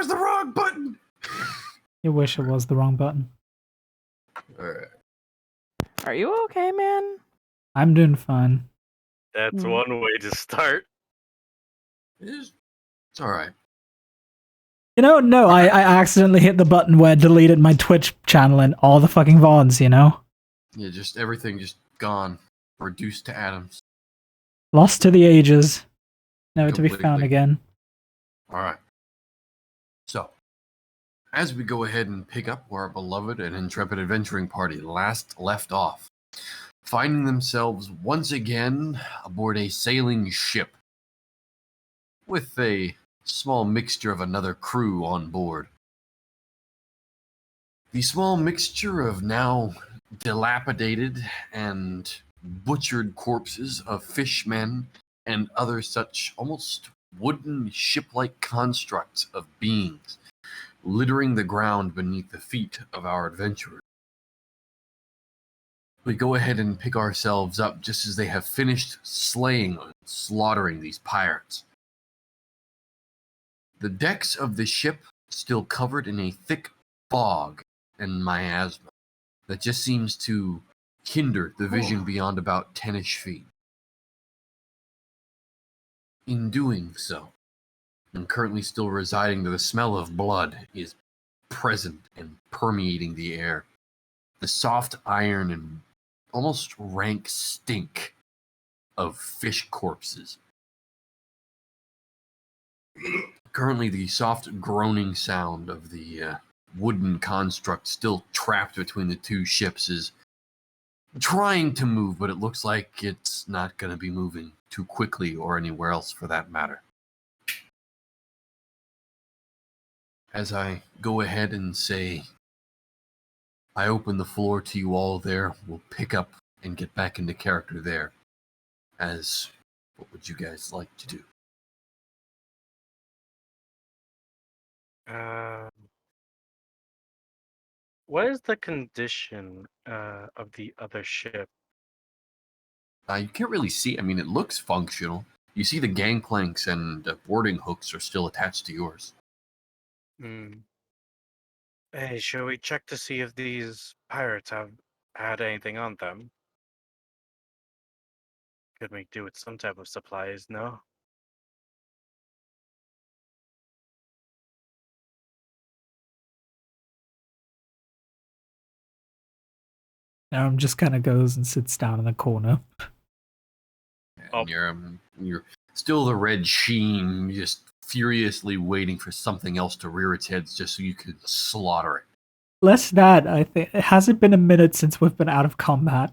was the wrong button. You wish it was the wrong button. All right. Are you okay, man? I'm doing fine. That's one way to start. It's all right. No, I accidentally hit the button where it deleted my Twitch channel and all the fucking VODs, Yeah, just everything just gone, reduced to atoms. Lost to the ages, never to be Completely. found again. All right. So, as we go ahead and pick up where our beloved and intrepid adventuring party last left off, finding themselves once again aboard a sailing ship with a small mixture of another crew on board. The small mixture of now dilapidated and butchered corpses of fishmen and other such almost wooden ship-like constructs of beings littering the ground beneath the feet of our adventurers. We go ahead and pick ourselves up just as they have finished slaying and slaughtering these pirates. The decks of the ship still covered in a thick fog and miasma that just seems to hinder the vision beyond about 10-ish feet. In doing so, and currently still residing there, the smell of blood is present and permeating the air. The soft iron and almost rank stink of fish corpses. Currently, the soft groaning sound of the wooden construct still trapped between the two ships is trying to move, but it looks like it's not going to be moving too quickly or anywhere else for that matter. As I go ahead and say, I open the floor to you all there. We'll pick up and get back into character there. As, what would you guys like to do? What is the condition of the other ship? You can't really see. I mean, it looks functional. You see the gangplanks and boarding hooks are still attached to yours. Hey, shall we check to see if these pirates have had anything on them? Could we do with some type of supplies, no? Aram just kind of goes and sits down in the corner. And you're still the red sheen, just furiously waiting for something else to rear its head just so you could slaughter it. Less that, I think. It hasn't been a minute since we've been out of combat.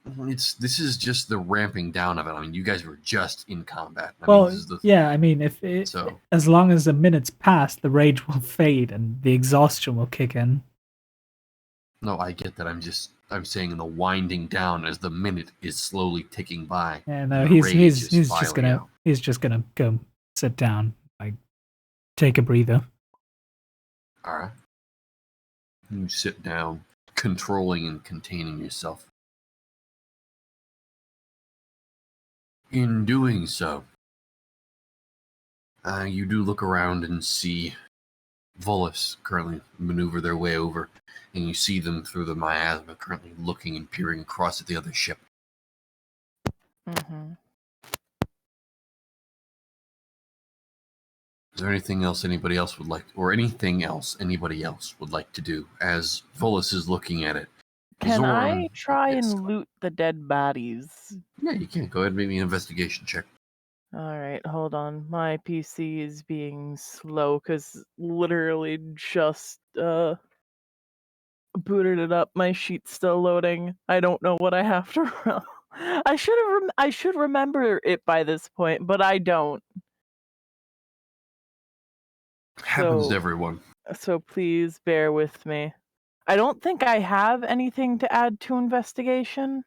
This is just the ramping down of it. I mean, you guys were just in combat. I mean, as long as a minute's passed, the rage will fade and the exhaustion will kick in. No, I get that. I'm saying in the winding down as the minute is slowly ticking by. Yeah, no, he's just gonna go sit down, like take a breather. All right. You sit down, controlling and containing yourself. In doing so, you do look around and see Volus currently maneuver their way over, and you see them through the miasma currently looking and peering across at the other ship. Mm-hmm. Is there anything else anybody else would like to do as Volus is looking at it? Can Zoran, I try yes. and loot the dead bodies? Yeah, you can. Go ahead and make me an investigation check. Alright, hold on. My PC is being slow because literally just booted it up. My sheet's still loading. I don't know what I have to roll. I should remember it by this point, but I don't. Happens to everyone. So please bear with me. I don't think I have anything to add to investigation.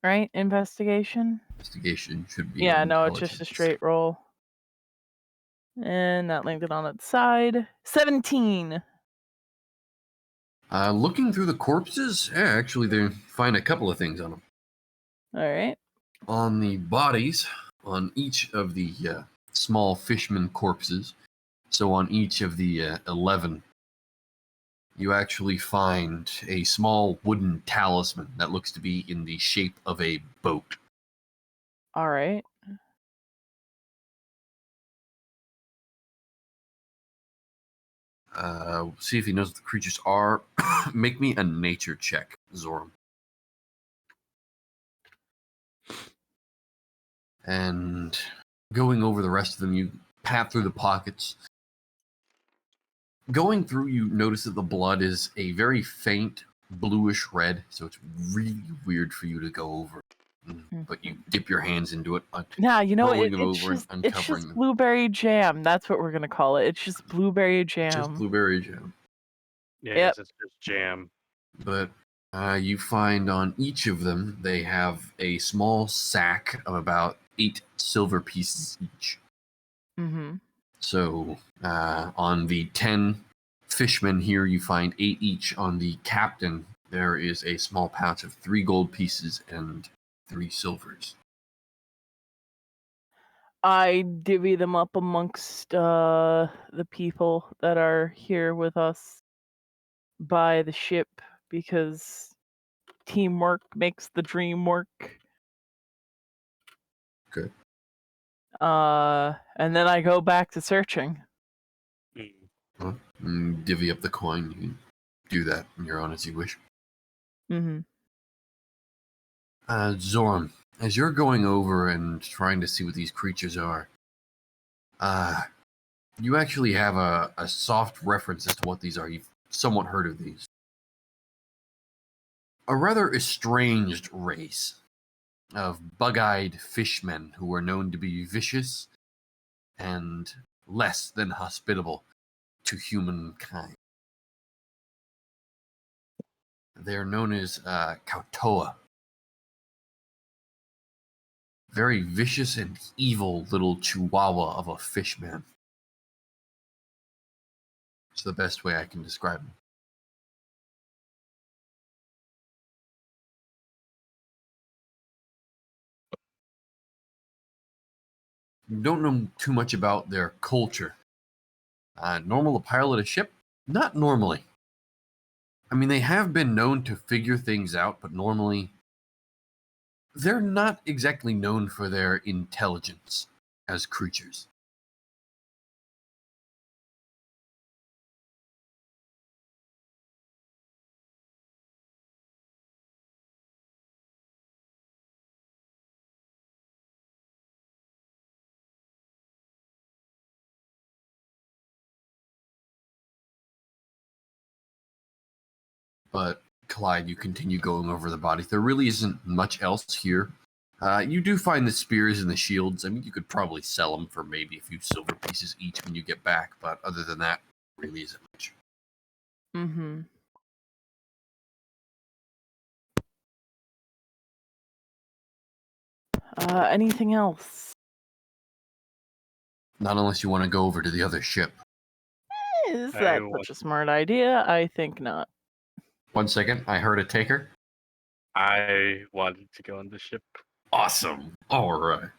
Right? Investigation? Investigation should be. Yeah, no, it's just a straight roll. And that landed on its side. 17! Looking through the corpses, actually they find a couple of things on them. Alright. On the bodies, on each of the small fishman corpses. So on each of the 11, you actually find a small wooden talisman that looks to be in the shape of a boat. All right. See if he knows what the creatures are. Make me a nature check, Zoram. And going over the rest of them, you pat through the pockets. Going through, you notice that the blood is a very faint bluish red, so it's really weird for you to go over. But you dip your hands into it, Yeah, you know, rolling them it's over just and it's uncovering just them. blueberry jam. That's what we're gonna call it. It's just blueberry jam. Just blueberry jam. Yes, Yep. it's just jam. But you find on each of them, they have a small sack of about 8 silver pieces each. Mm-hmm. So on the 10 fishmen here, you find 8 each. On the captain, there is a small pouch of 3 gold pieces and 3 silvers. I divvy them up amongst the people that are here with us by the ship because teamwork makes the dream work. Good. And then I go back to searching. Well, divvy up the coin. You can do that on your own as you wish. Mm-hmm. Zoram, as you're going over and trying to see what these creatures are, you actually have a soft reference as to what these are. You've somewhat heard of these. A rather estranged race of bug-eyed fishmen who are known to be vicious and less than hospitable to humankind. They are known as Kautoa. Very vicious and evil little chihuahua of a fishman. It's the best way I can describe him. Don't know too much about their culture. Normal to pilot a ship? Not normally. I mean, they have been known to figure things out, but normally they're not exactly known for their intelligence as creatures. But Clyde, you continue going over the bodies. There really isn't much else here. You do find the spears and the shields. I mean, you could probably sell them for maybe a few silver pieces each when you get back, but other than that, really isn't much. Mm-hmm. Anything else? Not unless you want to go over to the other ship. Is that such a smart idea? I think not. 1 second, I heard a taker. I wanted to go on the ship. Awesome. All right.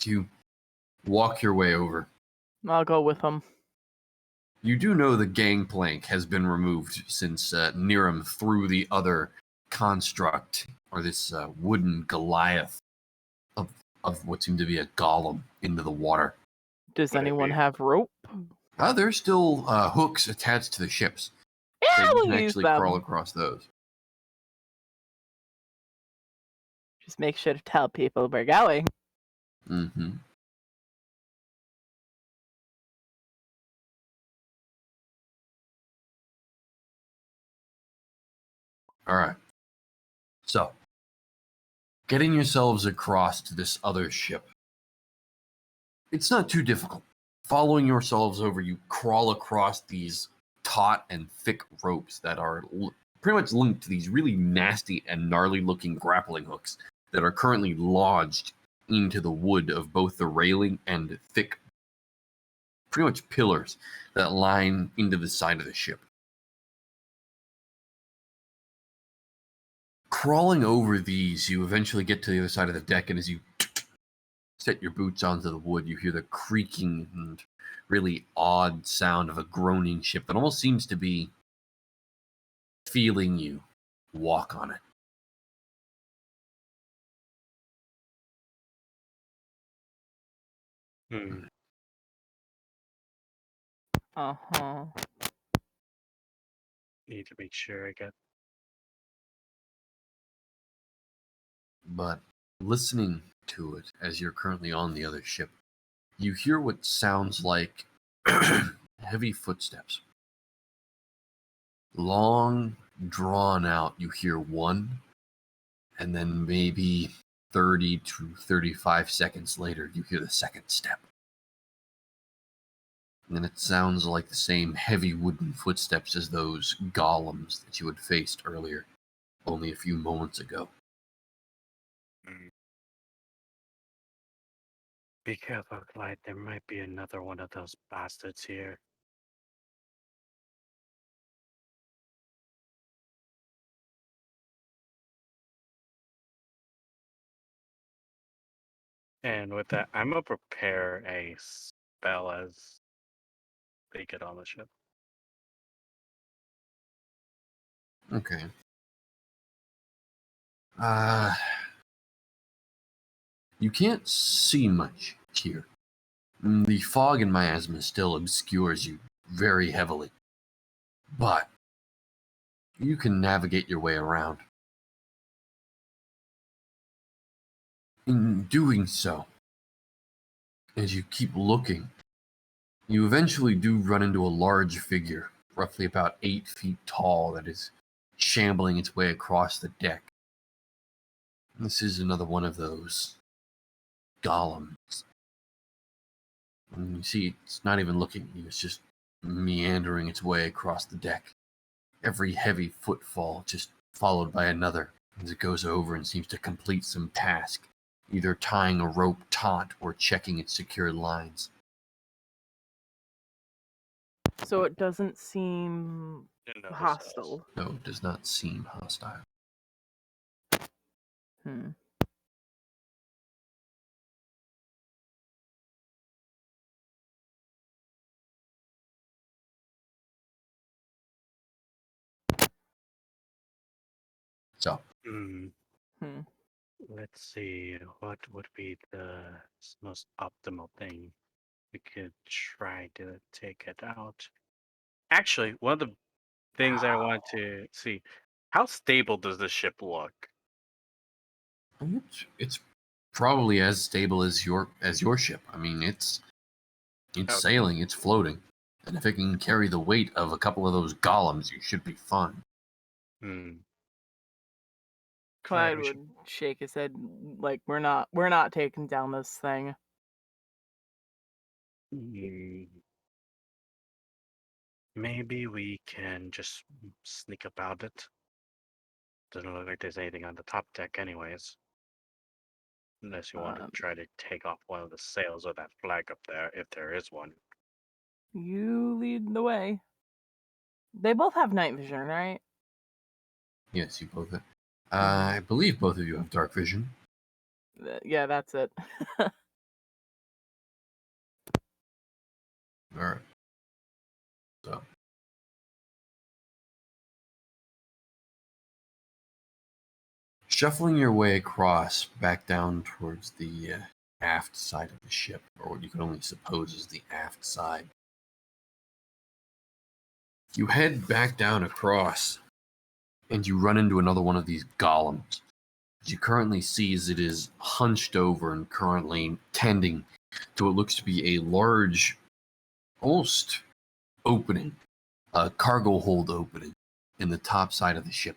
You walk your way over. I'll go with them. You do know the gangplank has been removed since Niram threw the other construct, or this wooden Goliath of what seemed to be a golem, into the water. Does anyone have rope? There's still hooks attached to the ships. Yeah, so you we'll can use actually them. crawl across those. Just make sure to tell people we're going. Mm-hmm. All right. So, getting yourselves across to this other ship. It's not too difficult. Following yourselves over, you crawl across these taut and thick ropes that are pretty much linked to these really nasty and gnarly looking grappling hooks that are currently lodged into the wood of both the railing and thick, pretty much pillars that line into the side of the ship. Crawling over these, you eventually get to the other side of the deck, and as you set your boots onto the wood, you hear the creaking and really odd sound of a groaning ship that almost seems to be feeling you walk on it. Uh-huh. Need to make sure I get. But listening to it as you're currently on the other ship, you hear what sounds like heavy footsteps. Long, drawn out, you hear one, and then maybe 30 to 35 seconds later, you hear the second step. And it sounds like the same heavy wooden footsteps as those golems that you had faced earlier, only a few moments ago. Be careful, Clyde. There might be another one of those bastards here. And with that, I'm gonna prepare a spell as they get on the ship. Okay. You can't see much here. The fog and miasma still obscures you very heavily. But you can navigate your way around. In doing so, as you keep looking, you eventually do run into a large figure, roughly about 8 feet tall, that is shambling its way across the deck. This is another one of those golems. And you see, it's not even looking at you, it's just meandering its way across the deck. Every heavy footfall just followed by another as it goes over and seems to complete some task, either tying a rope taut or checking its secured lines. So it doesn't seem No, hostile. No, it does not seem hostile. So, let's see. What would be the most optimal thing we could try to take it out? Actually, one of the things I want to see, how stable does the ship look? it's probably as stable as your ship. I mean, it's Okay. sailing, it's floating, and if it can carry the weight of a couple of those golems, you should be fine. Clyde would shake his head like we're not taking down this thing. Maybe we can just sneak about it. Doesn't look like there's anything on the top deck anyways. Unless you want to try to take off one of the sails or that flag up there, if there is one. You lead the way. They both have night vision, right? Yes, you both have. I believe both of you have dark vision. Yeah, that's it. Alright. So. Shuffling your way across, back down towards the aft side of the ship, or what you can only suppose is the aft side. You head back down across, and you run into another one of these golems. What you currently see is it is hunched over and currently tending to what looks to be a large, almost opening, a cargo hold opening in the top side of the ship.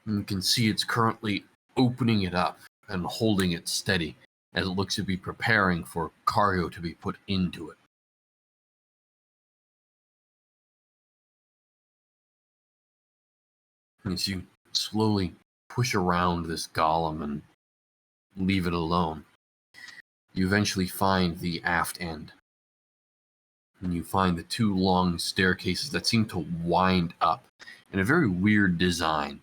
And you can see it's currently opening it up and holding it steady as it looks to be preparing for cargo to be put into it. As you slowly push around this golem and leave it alone, you eventually find the aft end. And you find the two long staircases that seem to wind up in a very weird design.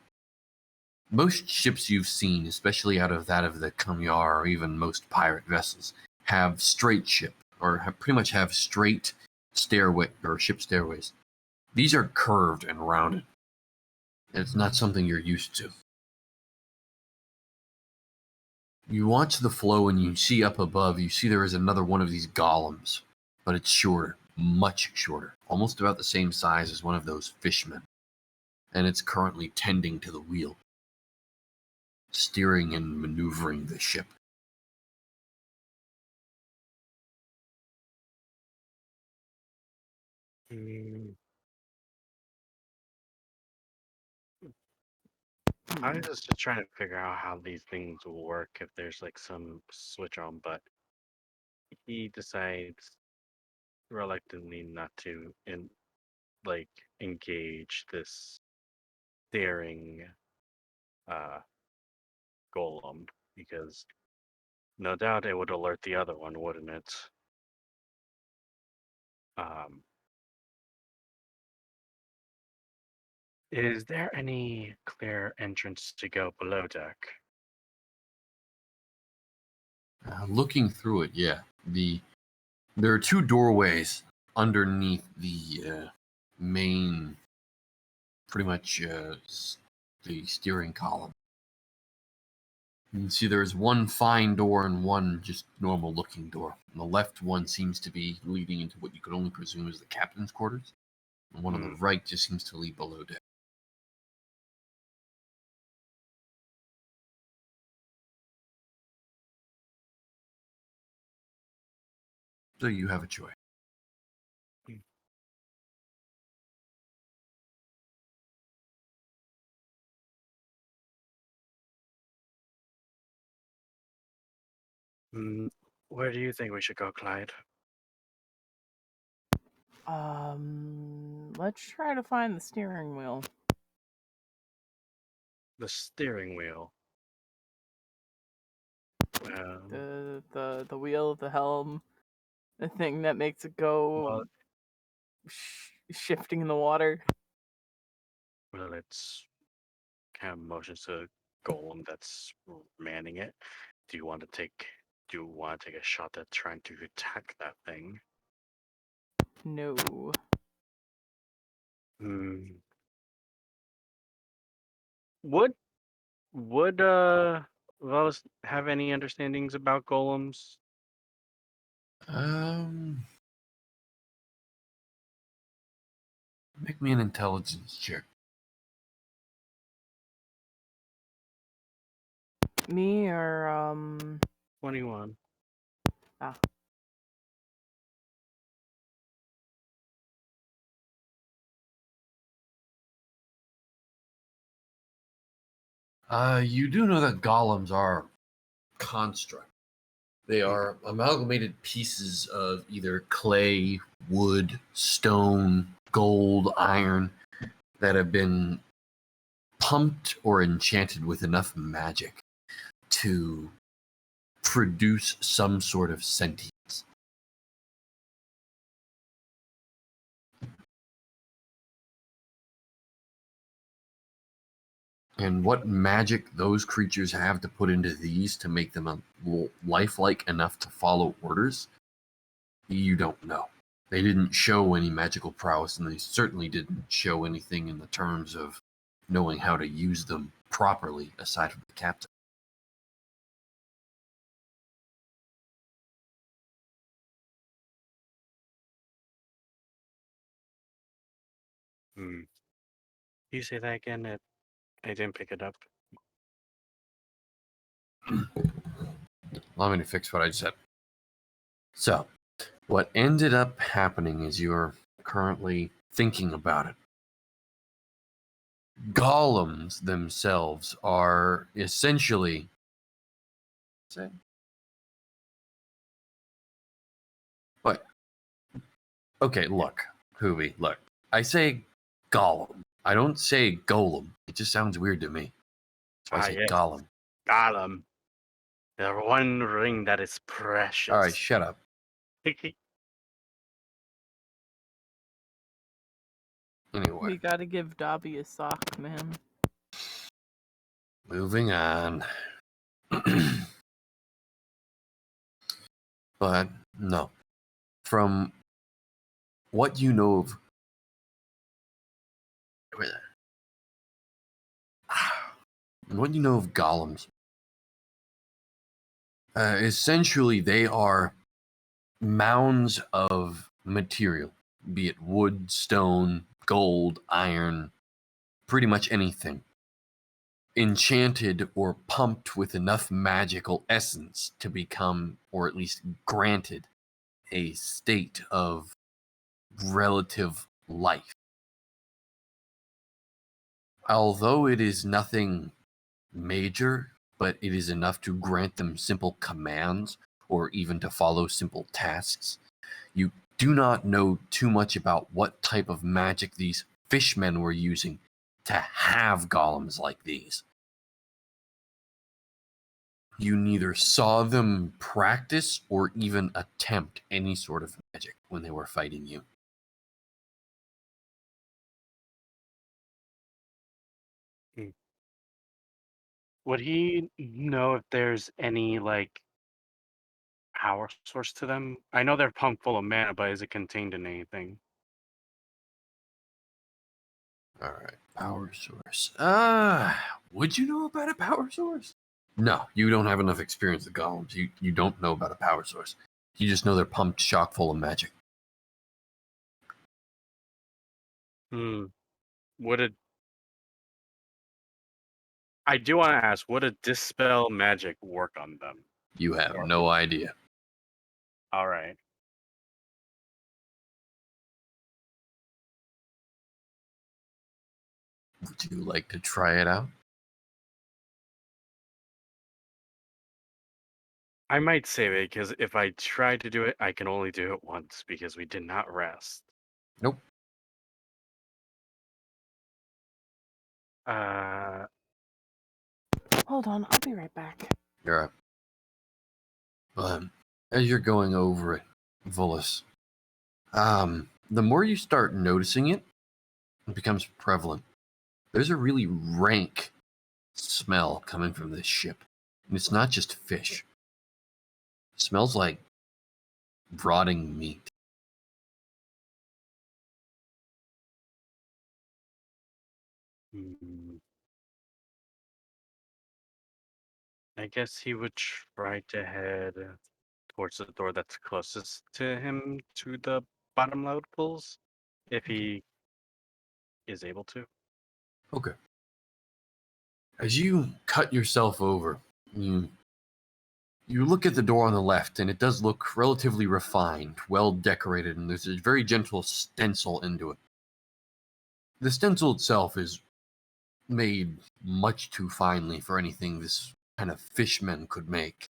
most ships you've seen, especially out of that of the Kamyar or even most pirate vessels, have straight ship or pretty much have straight stairway or ship stairways. These are curved and rounded. It's not something you're used to. You watch the flow and you see up above, you see there is another one of these golems, but it's shorter, much shorter, almost about the same size as one of those fishmen. And it's currently tending to the wheel, steering and maneuvering the ship. I was just trying to figure out how these things will work if there's like some switch on, but he decides reluctantly not to engage this staring golem because no doubt it would alert the other one, wouldn't it? Is there any clear entrance to go below deck? Looking through it, yeah. There are two doorways underneath the main, pretty much the steering column. You can see there's one fine door and one just normal looking door. And the left one seems to be leading into what you could only presume is the captain's quarters. And one on the right just seems to lead below deck. So you have a choice. Where do you think we should go, Clyde? Let's try to find the steering wheel. The steering wheel. The wheel of the helm, the thing that makes it go shifting in the water. Well, it's kind of motions to golem that's manning it. Do you want to take a shot at trying to attack that thing? No. Would Velas have any understandings about golems? Make me an intelligence check. Me or 21. You do know that golems are construct. They are amalgamated pieces of either clay, wood, stone, gold, iron that have been pumped or enchanted with enough magic to produce some sort of sentience. And what magic those creatures have to put into these to make them lifelike enough to follow orders, you don't know. They didn't show any magical prowess, and they certainly didn't show anything in the terms of knowing how to use them properly, aside from the captain. You say that again? I didn't pick it up. Allow me to fix what I said. So, what ended up happening is you're currently thinking about it. Golems themselves are essentially... What? Okay, look, Hooby, look. I say golem. I don't say golem. It just sounds weird to me. So I say yes. golem. Golem. The one ring that is precious. All right, shut up. Anyway. We gotta give Dobby a sock, man. Moving on. But no. From what you know of golems, essentially they are mounds of material, be it wood, stone, gold, iron, pretty much anything, enchanted or pumped with enough magical essence to become, or at least granted, a state of relative life. Although it is nothing major, but it is enough to grant them simple commands or even to follow simple tasks. You do not know too much about what type of magic these fishmen were using to have golems like these. You neither saw them practice or even attempt any sort of magic when they were fighting you. Would he know if there's any, like, power source to them? I know they're pumped full of mana, but is it contained in anything? All right, power source. Would you know about a power source? No, you don't have enough experience with golems. You don't know about a power source. You just know they're pumped chock full of magic. Would it? I do want to ask, would a dispel magic work on them? You have no idea. All right. Would you like to try it out? I might save it because if I try to do it, I can only do it once because we did not rest. Nope. Hold on, I'll be right back. You're up. But as you're going over it, Volus, the more you start noticing it, it becomes prevalent. There's a really rank smell coming from this ship. And it's not just fish. It smells like rotting meat. I guess he would try to head towards the door that's closest to him to the bottom levels, if he is able to. Okay. As you cut yourself over, you look at the door on the left, and it does look relatively refined, well decorated, and there's a very gentle stencil into it. The stencil itself is made much too finely for anything this kind of fishman could make.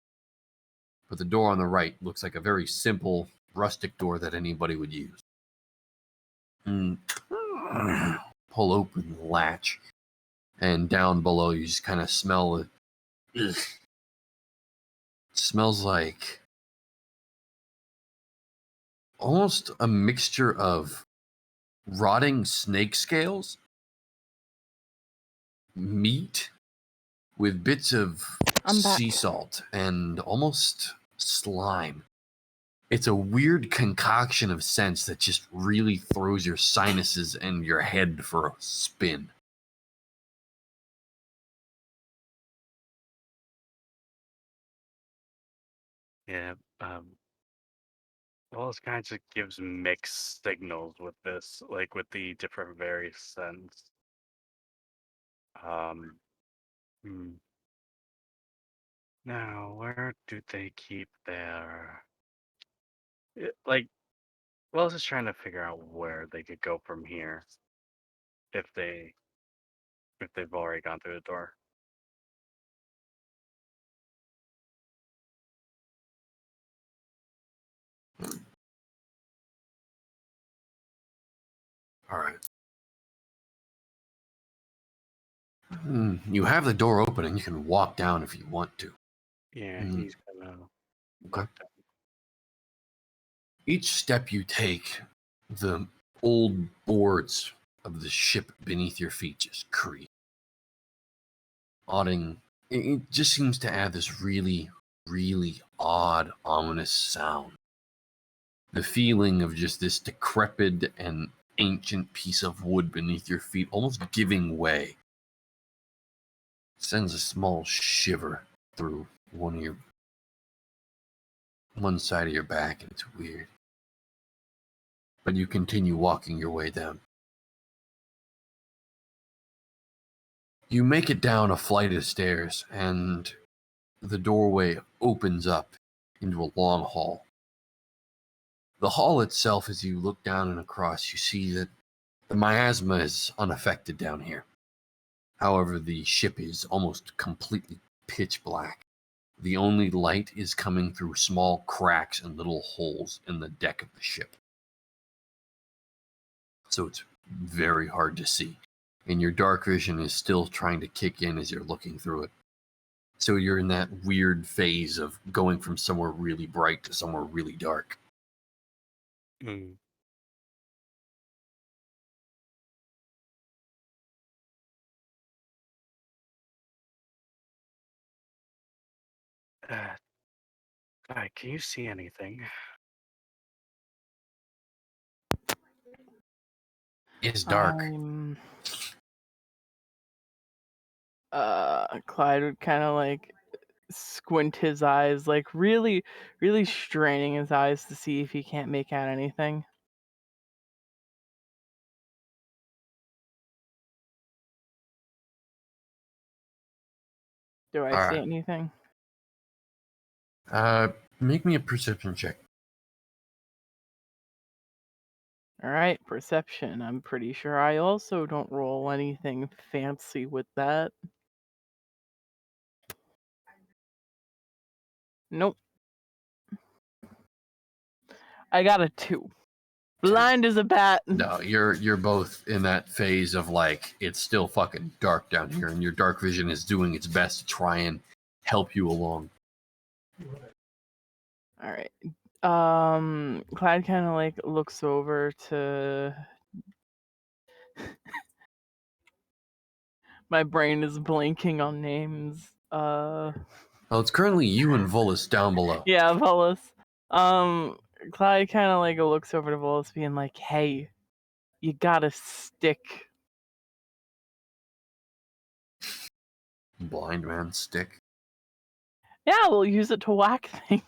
But the door on the right looks like a very simple, rustic door that anybody would use. And pull open the latch, and down below you just kind of smell it. It smells like almost a mixture of rotting snake scales, meat with bits of sea salt, and almost slime. It's a weird concoction of scents that just really throws your sinuses and your head for a spin. Yeah, well, this kind of gives mixed signals with this, like with the different various scents. Now, where do they keep their... like, well, I was just trying to figure out where they could go from here if they've already gone through the door. All right. You have the door open and you can walk down if you want to. Yeah, he's gonna... Okay. Each step you take, the old boards of the ship beneath your feet just creak. It just seems to add this really, really odd, ominous sound. The feeling of just this decrepit and ancient piece of wood beneath your feet almost giving way sends a small shiver through one side of your back, and it's weird. But you continue walking your way down. You make it down a flight of stairs, and the doorway opens up into a long hall. The hall itself, as you look down and across, you see that the miasma is unaffected down here. However, the ship is almost completely pitch black. The only light is coming through small cracks and little holes in the deck of the ship. So it's very hard to see. And your dark vision is still trying to kick in as you're looking through it. So you're in that weird phase of going from somewhere really bright to somewhere really dark. Mm. Can you see anything? It's dark. Clyde would kind of like squint his eyes, like really, really straining his eyes to see if he can't make out anything. Do I see anything? Make me a perception check. All right, perception. I'm pretty sure I also don't roll anything fancy with that. Nope. I got a 2. Blind as a bat. No, you're both in that phase of like, it's still fucking dark down here, and your dark vision is doing its best to try and help you along. All right. Clyde kind of like looks over to. My brain is blinking on names. Well, it's currently you and Volus down below. Yeah, Volus. Clyde kind of like looks over to Volus, being like, "Hey, you got a stick." Blind man stick. Yeah, we'll use it to whack things.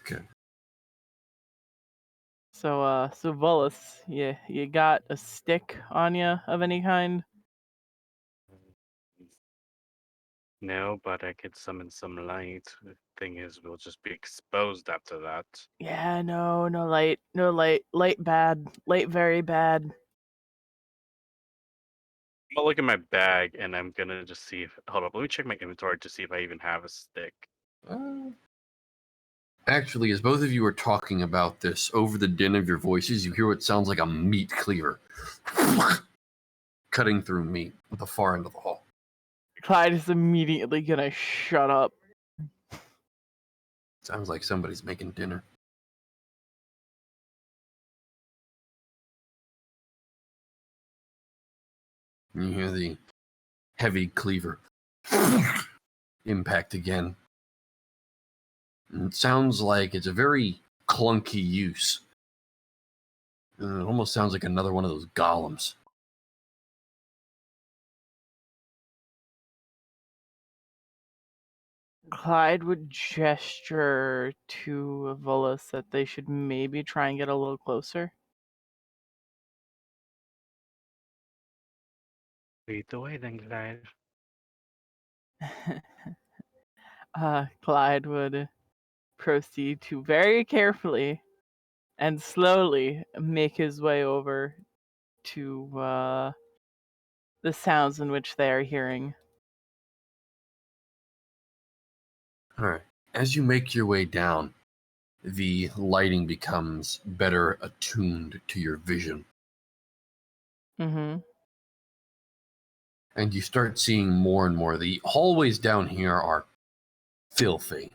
Okay. So Volus, you got a stick on you of any kind? No, but I could summon some light. The thing is, we'll just be exposed after that. Yeah, no light. Light bad. Light very bad. I'm gonna look at my bag and I'm gonna just see if. Hold up, let me check my inventory to see if I even have a stick. Actually, as both of you are talking about this, over the din of your voices, you hear what sounds like a meat cleaver cutting through meat at the far end of the hall. Clyde is immediately gonna shut up. Sounds like somebody's making dinner. You hear the heavy cleaver impact again. And it sounds like it's a very clunky use. It almost sounds like another one of those golems. Clyde would gesture to Volus that they should maybe try and get a little closer. Lead the way then, Clyde. Clyde would proceed to very carefully and slowly make his way over to the sounds in which they are hearing. All right. As you make your way down, the lighting becomes better attuned to your vision. Mm-hmm. And you start seeing more and more. The hallways down here are filthy.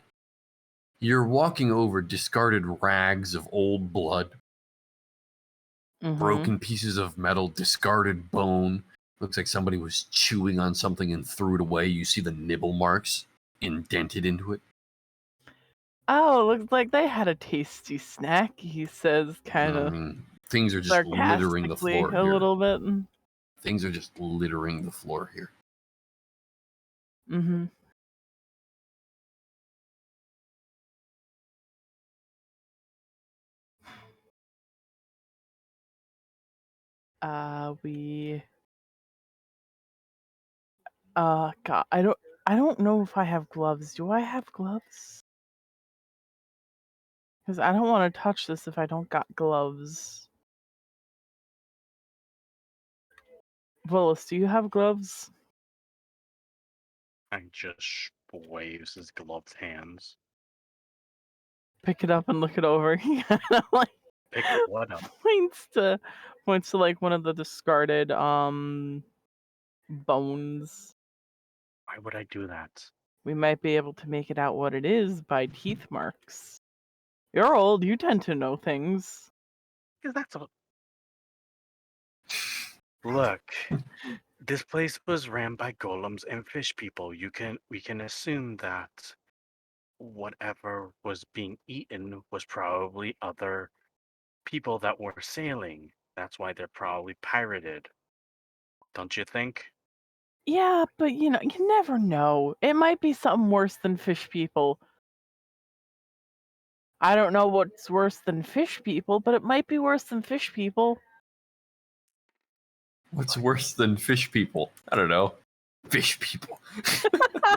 You're walking over discarded rags of old blood, Mm-hmm. broken pieces of metal, discarded bone, Looks like somebody was chewing on something and threw it away. You see the nibble marks indented into it. Oh, looks like they had a tasty snack, he says, kind of things are just littering the sarcastically floor a here. little bit. Things are just littering the floor here. Mm-hmm. God, I don't know if I have gloves. Do I have gloves? Because I don't want to touch this if I don't got gloves. Willis, do you have gloves? I just waves his gloved hands. Pick it up and look it over. He kind of like Pick what up? points to like one of the discarded bones. Why would I do that? We might be able to make it out what it is by teeth marks. You're old, you tend to know things. Because that's a... Look, this place was ran by golems and fish people. We can assume that whatever was being eaten was probably other people that were sailing. That's why they're probably pirated. Don't you think? Yeah, but you never know. It might be something worse than fish people. I don't know what's worse than fish people, but it might be worse than fish people. What's worse than fish people? I don't know. Fish people.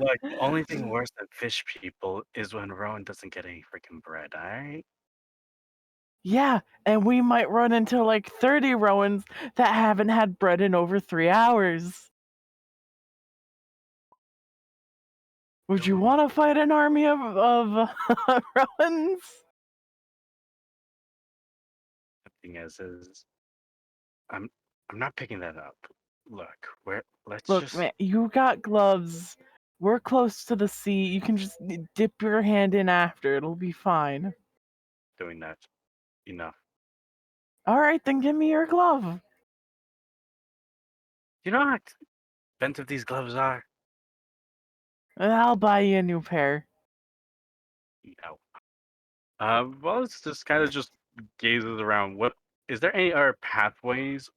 Like, the only thing worse than fish people is when Rowan doesn't get any freaking bread, alright? Yeah, and we might run into like 30 Rowans that haven't had bread in over 3 hours. Would you want to fight an army of Rowans? The thing is I'm not picking that up. Look, Look, man, you got gloves. We're close to the sea. You can just dip your hand in after. It'll be fine. doing that. Enough. All right, then give me your glove. You know how expensive these gloves are? And I'll buy you a new pair. No. Well, it's just kind of just gazes around. What is there any other pathways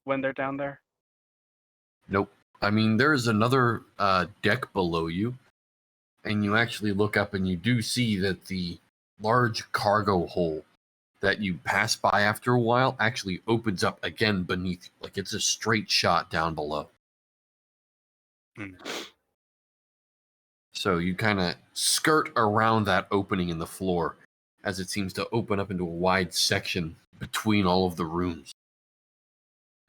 when they're down there? Nope. I mean, there's another deck below you, and you actually look up and you do see that the large cargo hole that you pass by after a while actually opens up again beneath you. Like it's a straight shot down below. Hmm. So you kind of skirt around that opening in the floor as it seems to open up into a wide section between all of the rooms.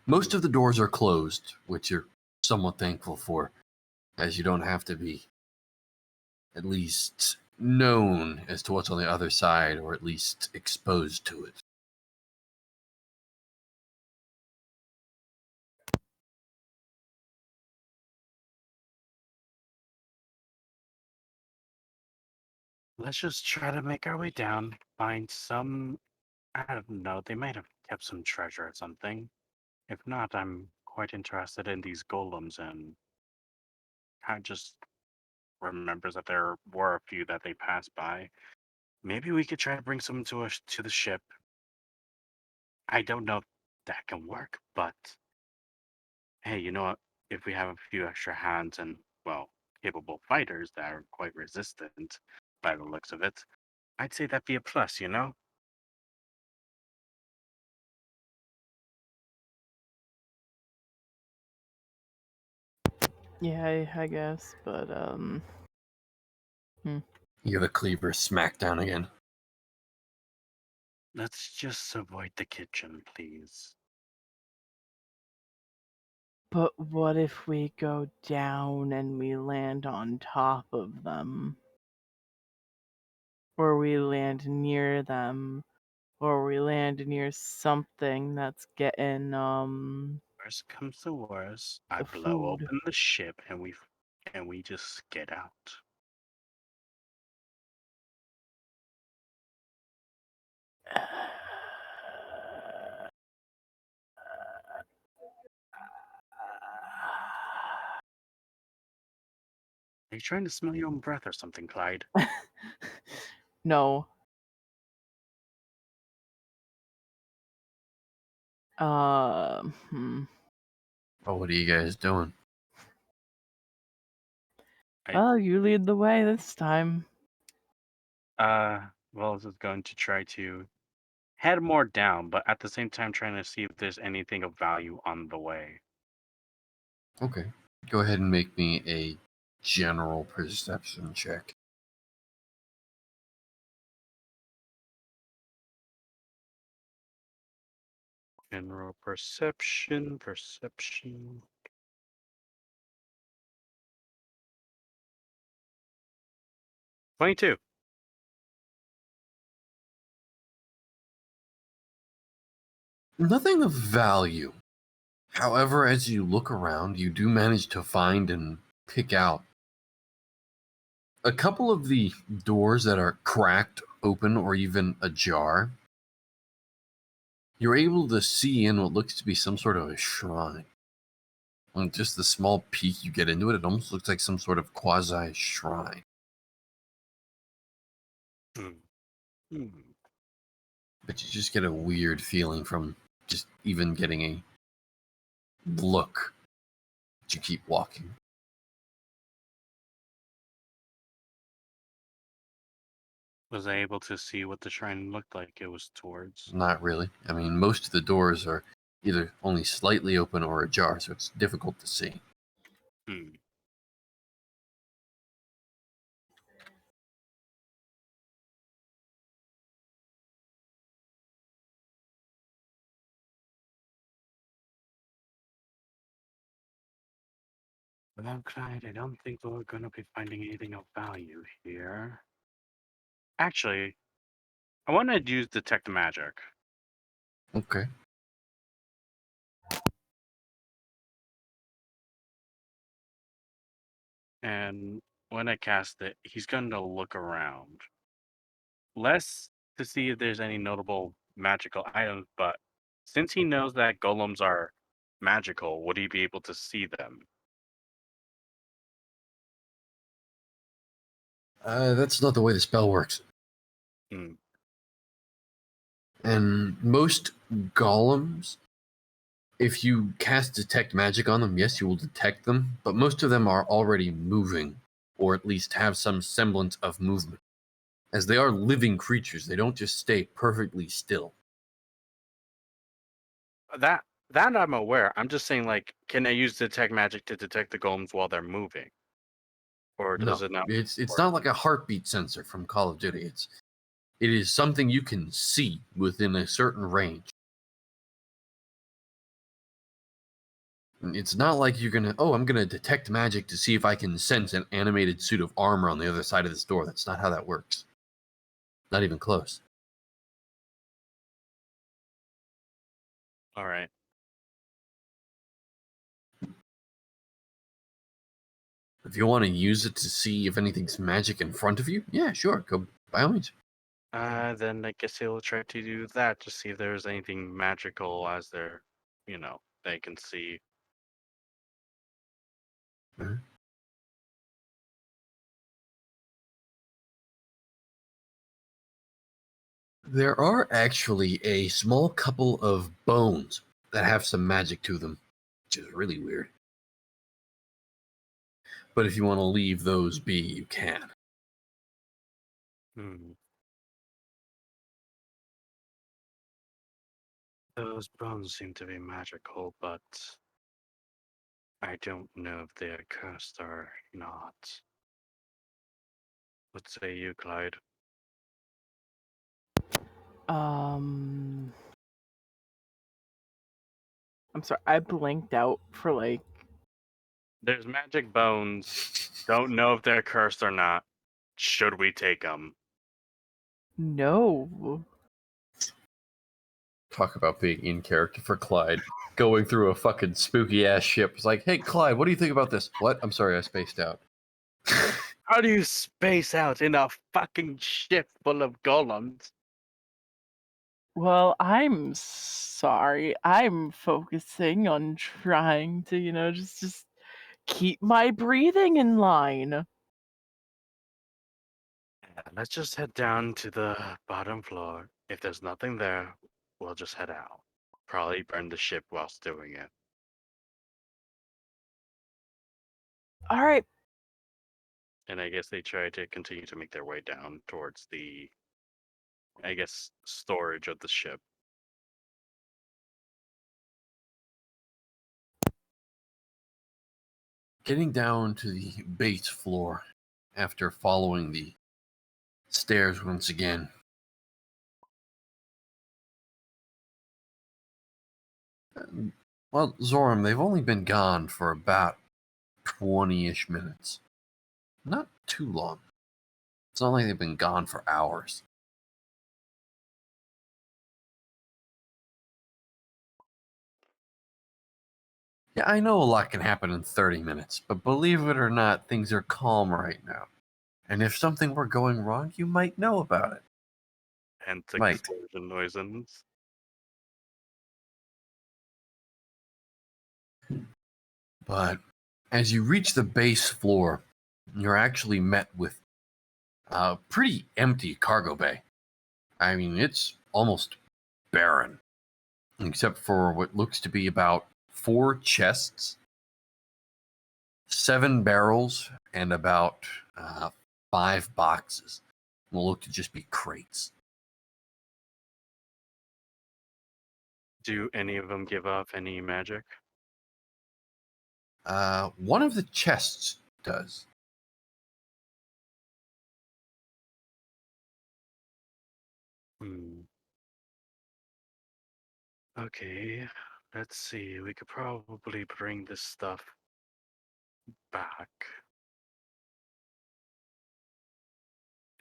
Most of the doors are closed, which you're somewhat thankful for, as you don't have to be at least known as to what's on the other side, or at least exposed to it. Let's just try to make our way down, find some. I don't know, they might have kept some treasure or something. If not, I'm quite interested in these golems, and I just remembers that there were a few that they passed by. Maybe we could try to bring some to us to the ship. I don't know if that can work, but hey, you know what? If we have a few extra hands and, well, capable fighters that are quite resistant by the looks of it, I'd say that'd be a plus, you know? Yeah, I guess, but You hear the cleaver smack down again. Let's just avoid the kitchen, please. But what if we go down and we land on top of them? Or we land near them? Or we land near something that's getting Worst comes to worst, I the blow food. open the ship and we just get out. Are you trying to smell your own breath or something, Clyde? No. Hmm. Oh, what are you guys doing? Oh, you lead the way this time. Wells is going to try to head more down, but at the same time trying to see if there's anything of value on the way. Okay. Go ahead and make me a general perception check. General perception. 22. Nothing of value. However, as you look around, you do manage to find and pick out a couple of the doors that are cracked open or even ajar. You're able to see in what looks to be some sort of a shrine. And just the small peek you get into it, it almost looks like some sort of quasi shrine. Hmm. But you just get a weird feeling from just even getting a look. But you keep walking. Was I able to see what the shrine looked like it was towards? Not really. I mean, most of the doors are either only slightly open or ajar, so it's difficult to see. Hmm. Well, Clyde, I don't think we're going to be finding anything of value here. Actually, I want to use Detect Magic. Okay. And when I cast it, he's going to look around. Less to see if there's any notable magical items, but since he knows that golems are magical, would he be able to see them? That's not the way the spell works. Hmm. And most golems, if you cast Detect Magic on them, yes, you will detect them, but most of them are already moving, or at least have some semblance of movement. As they are living creatures, they don't just stay perfectly still. That I'm aware. I'm just saying, like, can I use Detect Magic to detect the golems while they're moving? Or No, does it not? it's not like a heartbeat sensor from Call of Duty. It is something you can see within a certain range. It's not like you're gonna, oh, I'm gonna detect magic to see if I can sense an animated suit of armor on the other side of this door. That's not how that works. Not even close. All right. If you want to use it to see if anything's magic in front of you, yeah, sure, go by all means. Then I guess he'll try to do that to see if there's anything magical as they're, they can see. Mhm. There are actually a small couple of bones that have some magic to them, which is really weird. But if you want to leave those be, you can. Hmm. Those bones seem to be magical, but I don't know if they are cursed or not. What say you, Clyde? I'm sorry, I blinked out for like. There's magic bones. Don't know if they're cursed or not. Should we take them? No. Talk about being in character for Clyde. Going through a fucking spooky ass ship. It's like, hey, Clyde, what do you think about this? What? I'm sorry, I spaced out. How do you space out in a fucking ship full of golems? Well, I'm sorry. I'm focusing on trying to, just keep my breathing in line. Yeah, let's just head down to the bottom floor. If there's nothing there, we'll just head out. Probably burn the ship whilst doing it. All right. And I guess they try to continue to make their way down towards the, I guess, storage of the ship. Getting down to the base floor after following the stairs once again. Well, Zoram, they've only been gone for about 20-ish minutes. Not too long. It's not like they've been gone for hours. Yeah, I know a lot can happen in 30 minutes, but believe it or not, things are calm right now. And if something were going wrong, you might know about it. And Might. explosion noises. But as you reach the base floor, you're actually met with a pretty empty cargo bay. I mean, it's almost barren, except for what looks to be about 4 chests, 7 barrels, and about 5 boxes. Will look to just be crates. Do any of them give off any magic? One of the chests does. Okay, let's see. We could probably bring this stuff back.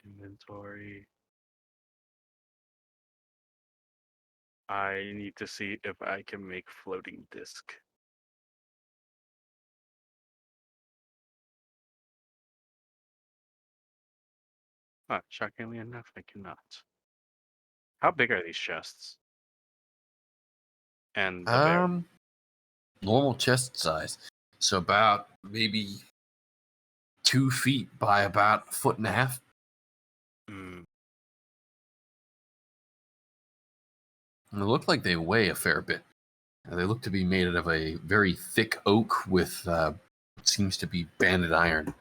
Inventory. I need to see if I can make floating disc. Shockingly enough, I cannot. How big are these chests? And the bear? Normal chest size. So about maybe 2 feet by about 1.5 feet. Mm, And they look like they weigh a fair bit. They look to be made out of a very thick oak with what seems to be banded iron.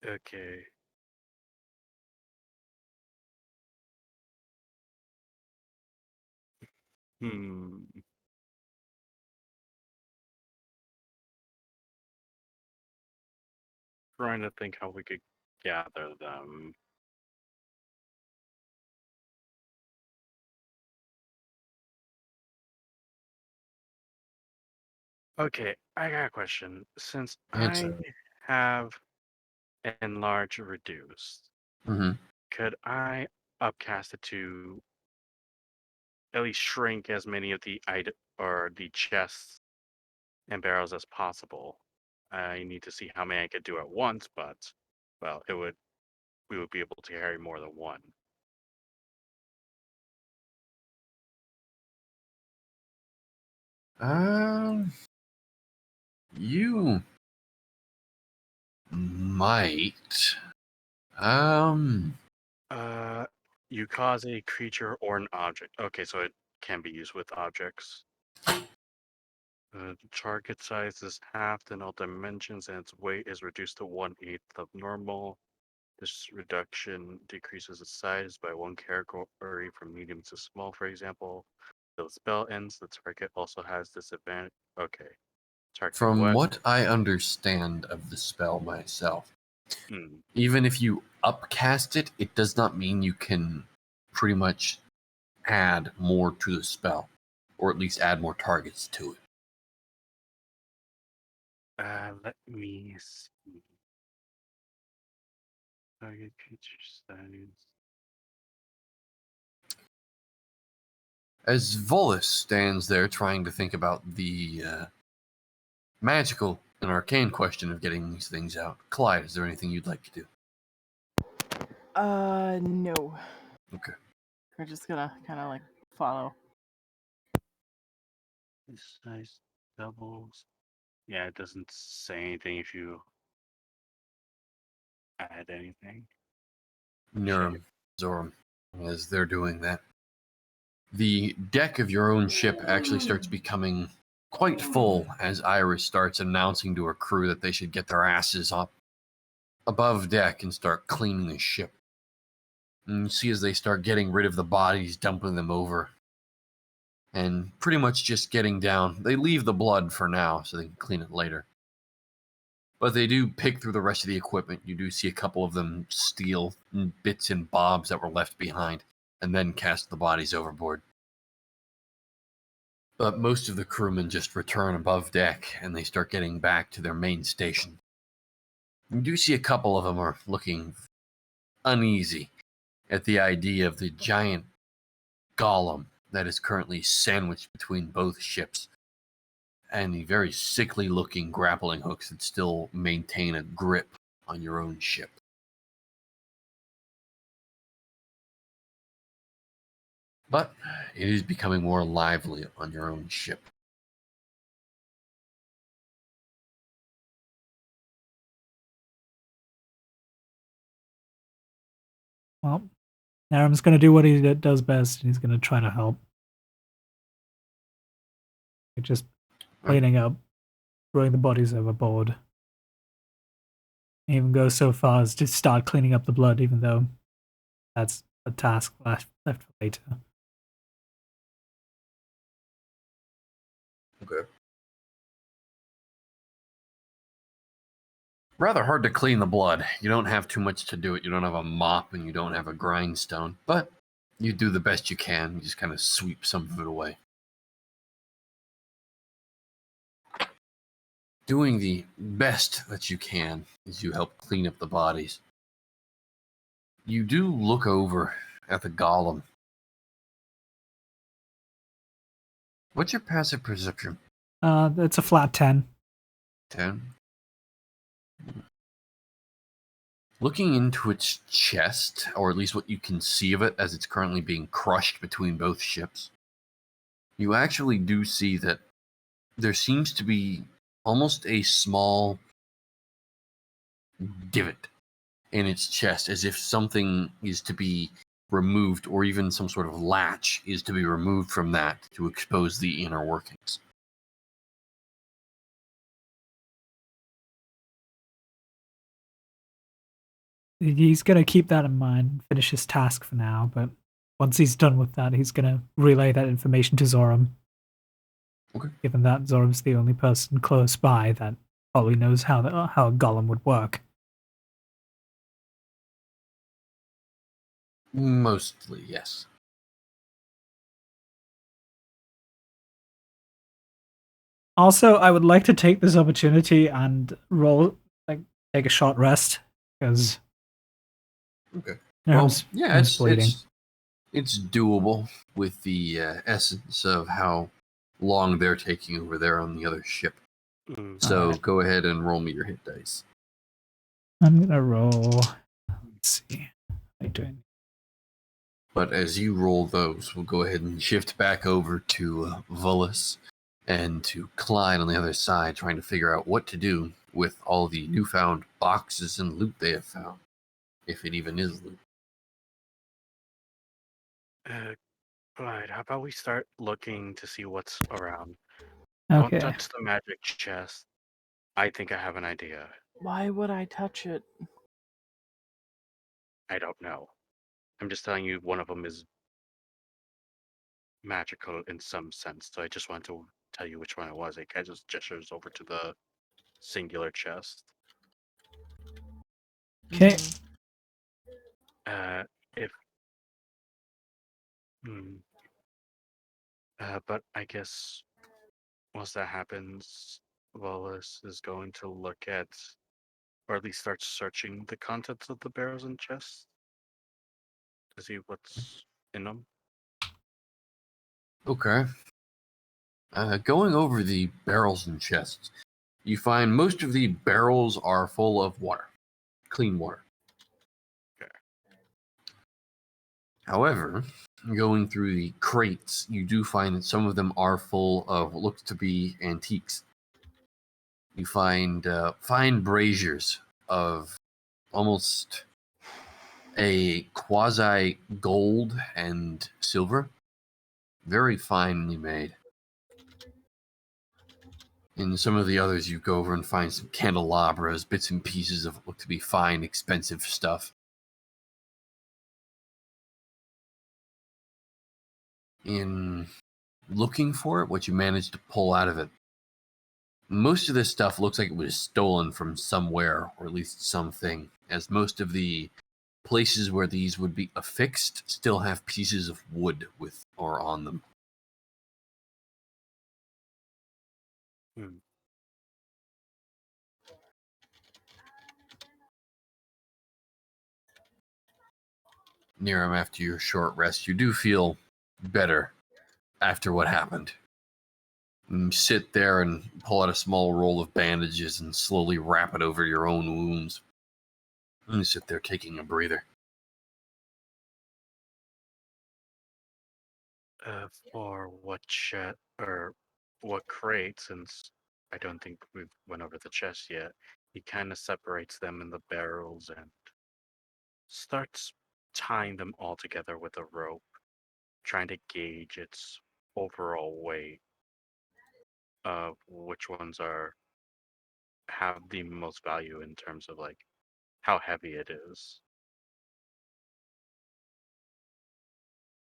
okay. Hmm. Trying to think how we could gather them. Okay, I got a question. Since Answer. I have enlarge reduced, Mm-hmm. could I upcast it to at least shrink as many of the item or the chests and barrels as possible? I need to see how many I could do at once, but well, we would be able to carry more than one. You might. You cause a creature or an object. Okay, so it can be used with objects. The target size is halved in all dimensions, and its weight is reduced to 1/8 of normal. This reduction decreases its size by 1 category from medium to small, for example. Till the spell ends, the target also has disadvantage. Okay. Target From what? what I understand of the spell myself, Hmm. even if you upcast it, it does not mean you can pretty much add more to the spell, or at least add more targets to it. Let me see. Target creature size. As Volus stands there trying to think about the magical and arcane question of getting these things out, Clyde, is there anything you'd like to do? No. Okay. We're just gonna kind of like follow. This size doubles. Yeah, it doesn't say anything if you add anything? Nurum, Zoram, as they're doing that. The deck of your own ship actually starts becoming quite full as Iris starts announcing to her crew that they should get their asses up above deck and start cleaning the ship. And you see as they start getting rid of the bodies, dumping them over, and pretty much just getting down. They leave the blood for now so they can clean it later. But they do pick through the rest of the equipment. You do see a couple of them steal bits and bobs that were left behind and then cast the bodies overboard. But most of the crewmen just return above deck and they start getting back to their main station. You do see a couple of them are looking uneasy at the idea of the giant golem that is currently sandwiched between both ships and the very sickly looking grappling hooks that still maintain a grip on your own ship. But it is becoming more lively on your own ship. Well, Aram's going to do what he does best, and he's going to try to help. Just cleaning up, throwing the bodies overboard. Even go so far as to start cleaning up the blood, even though that's a task left for later. Okay. Rather hard to clean the blood. You don't have too much to do it. You don't have a mop and you don't have a grindstone, but you do the best you can. You just kind of sweep some of it away. Doing the best that you can as you help clean up the bodies. You do look over at the golem. What's your passive perception? It's a flat 10. 10? Looking into its chest, or at least what you can see of it as it's currently being crushed between both ships, you actually do see that there seems to be almost a small divot in its chest, as if something is to be removed, or even some sort of latch is to be removed from that to expose the inner workings. He's going to keep that in mind, finish his task for now, but once he's done with that, he's going to relay that information to Zoram. Okay. Given that Zoram's the only person close by that probably knows how a golem would work. Mostly, yes. Also, I would like to take this opportunity and take a short rest, because okay. It's doable with the essence of how long they're taking over there on the other ship. So go ahead and roll me your hit dice. I'm gonna roll. Let's see. How are you doing? But as you roll those, we'll go ahead and shift back over to Volus and to Clyde on the other side, trying to figure out what to do with all the newfound boxes and loot they have found, if it even is loot. Right, how about we start looking to see what's around? Okay. Don't touch the magic chest. I think I have an idea. Why would I touch it? I don't know. I'm just telling you one of them is magical in some sense, so I just wanted to tell you which one it was. It kind of just gestures over to the singular chest. Okay. But I guess once that happens, Wallace is going to look at, or at least start searching the contents of the barrels and chests to see what's in them. Okay. Going over the barrels and chests, you find most of the barrels are full of water, clean water. Okay. However, going through the crates, you do find that some of them are full of what looks to be antiques. You find fine braziers of almost a quasi gold and silver. Very finely made. In some of the others, you go over and find some candelabras, bits and pieces of what look to be fine, expensive stuff. In looking for it, what you managed to pull out of it, most of this stuff looks like it was stolen from somewhere, or at least something, as most of the places where these would be affixed still have pieces of wood with or on them. Hmm. Niram, after your short rest, you do feel better after what happened. And you sit there and pull out a small roll of bandages and slowly wrap it over your own wounds. And you sit there taking a breather. For what or what crate, since I don't think we've went over the chest yet, he kind of separates them in the barrels and starts tying them all together with a rope, trying to gauge its overall weight of which ones have the most value in terms of like how heavy it is.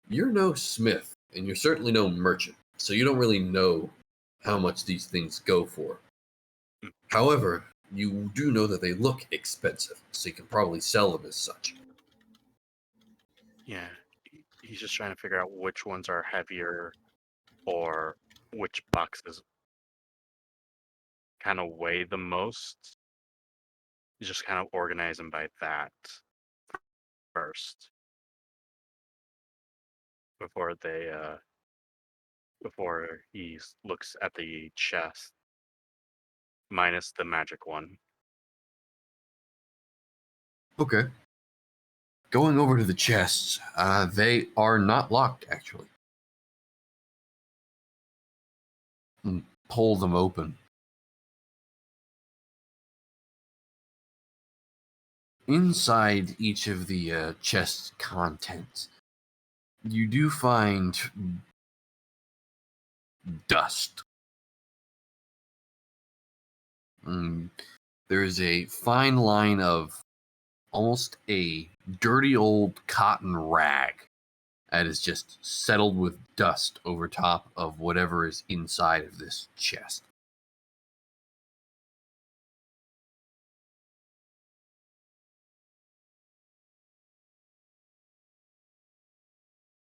You're no smith, and you're certainly no merchant, so you don't really know how much these things go for. However, you do know that they look expensive, so you can probably sell them as such. Yeah, he's just trying to figure out which ones are heavier or which boxes kind of weigh the most. He's just kind of organize them by that first before before he looks at the chest minus the magic one. Okay. Going over to the chests, they are not locked, actually. And pull them open. Inside each of the chest's contents, you do find dust. There's a fine line of almost a dirty old cotton rag that is just settled with dust over top of whatever is inside of this chest.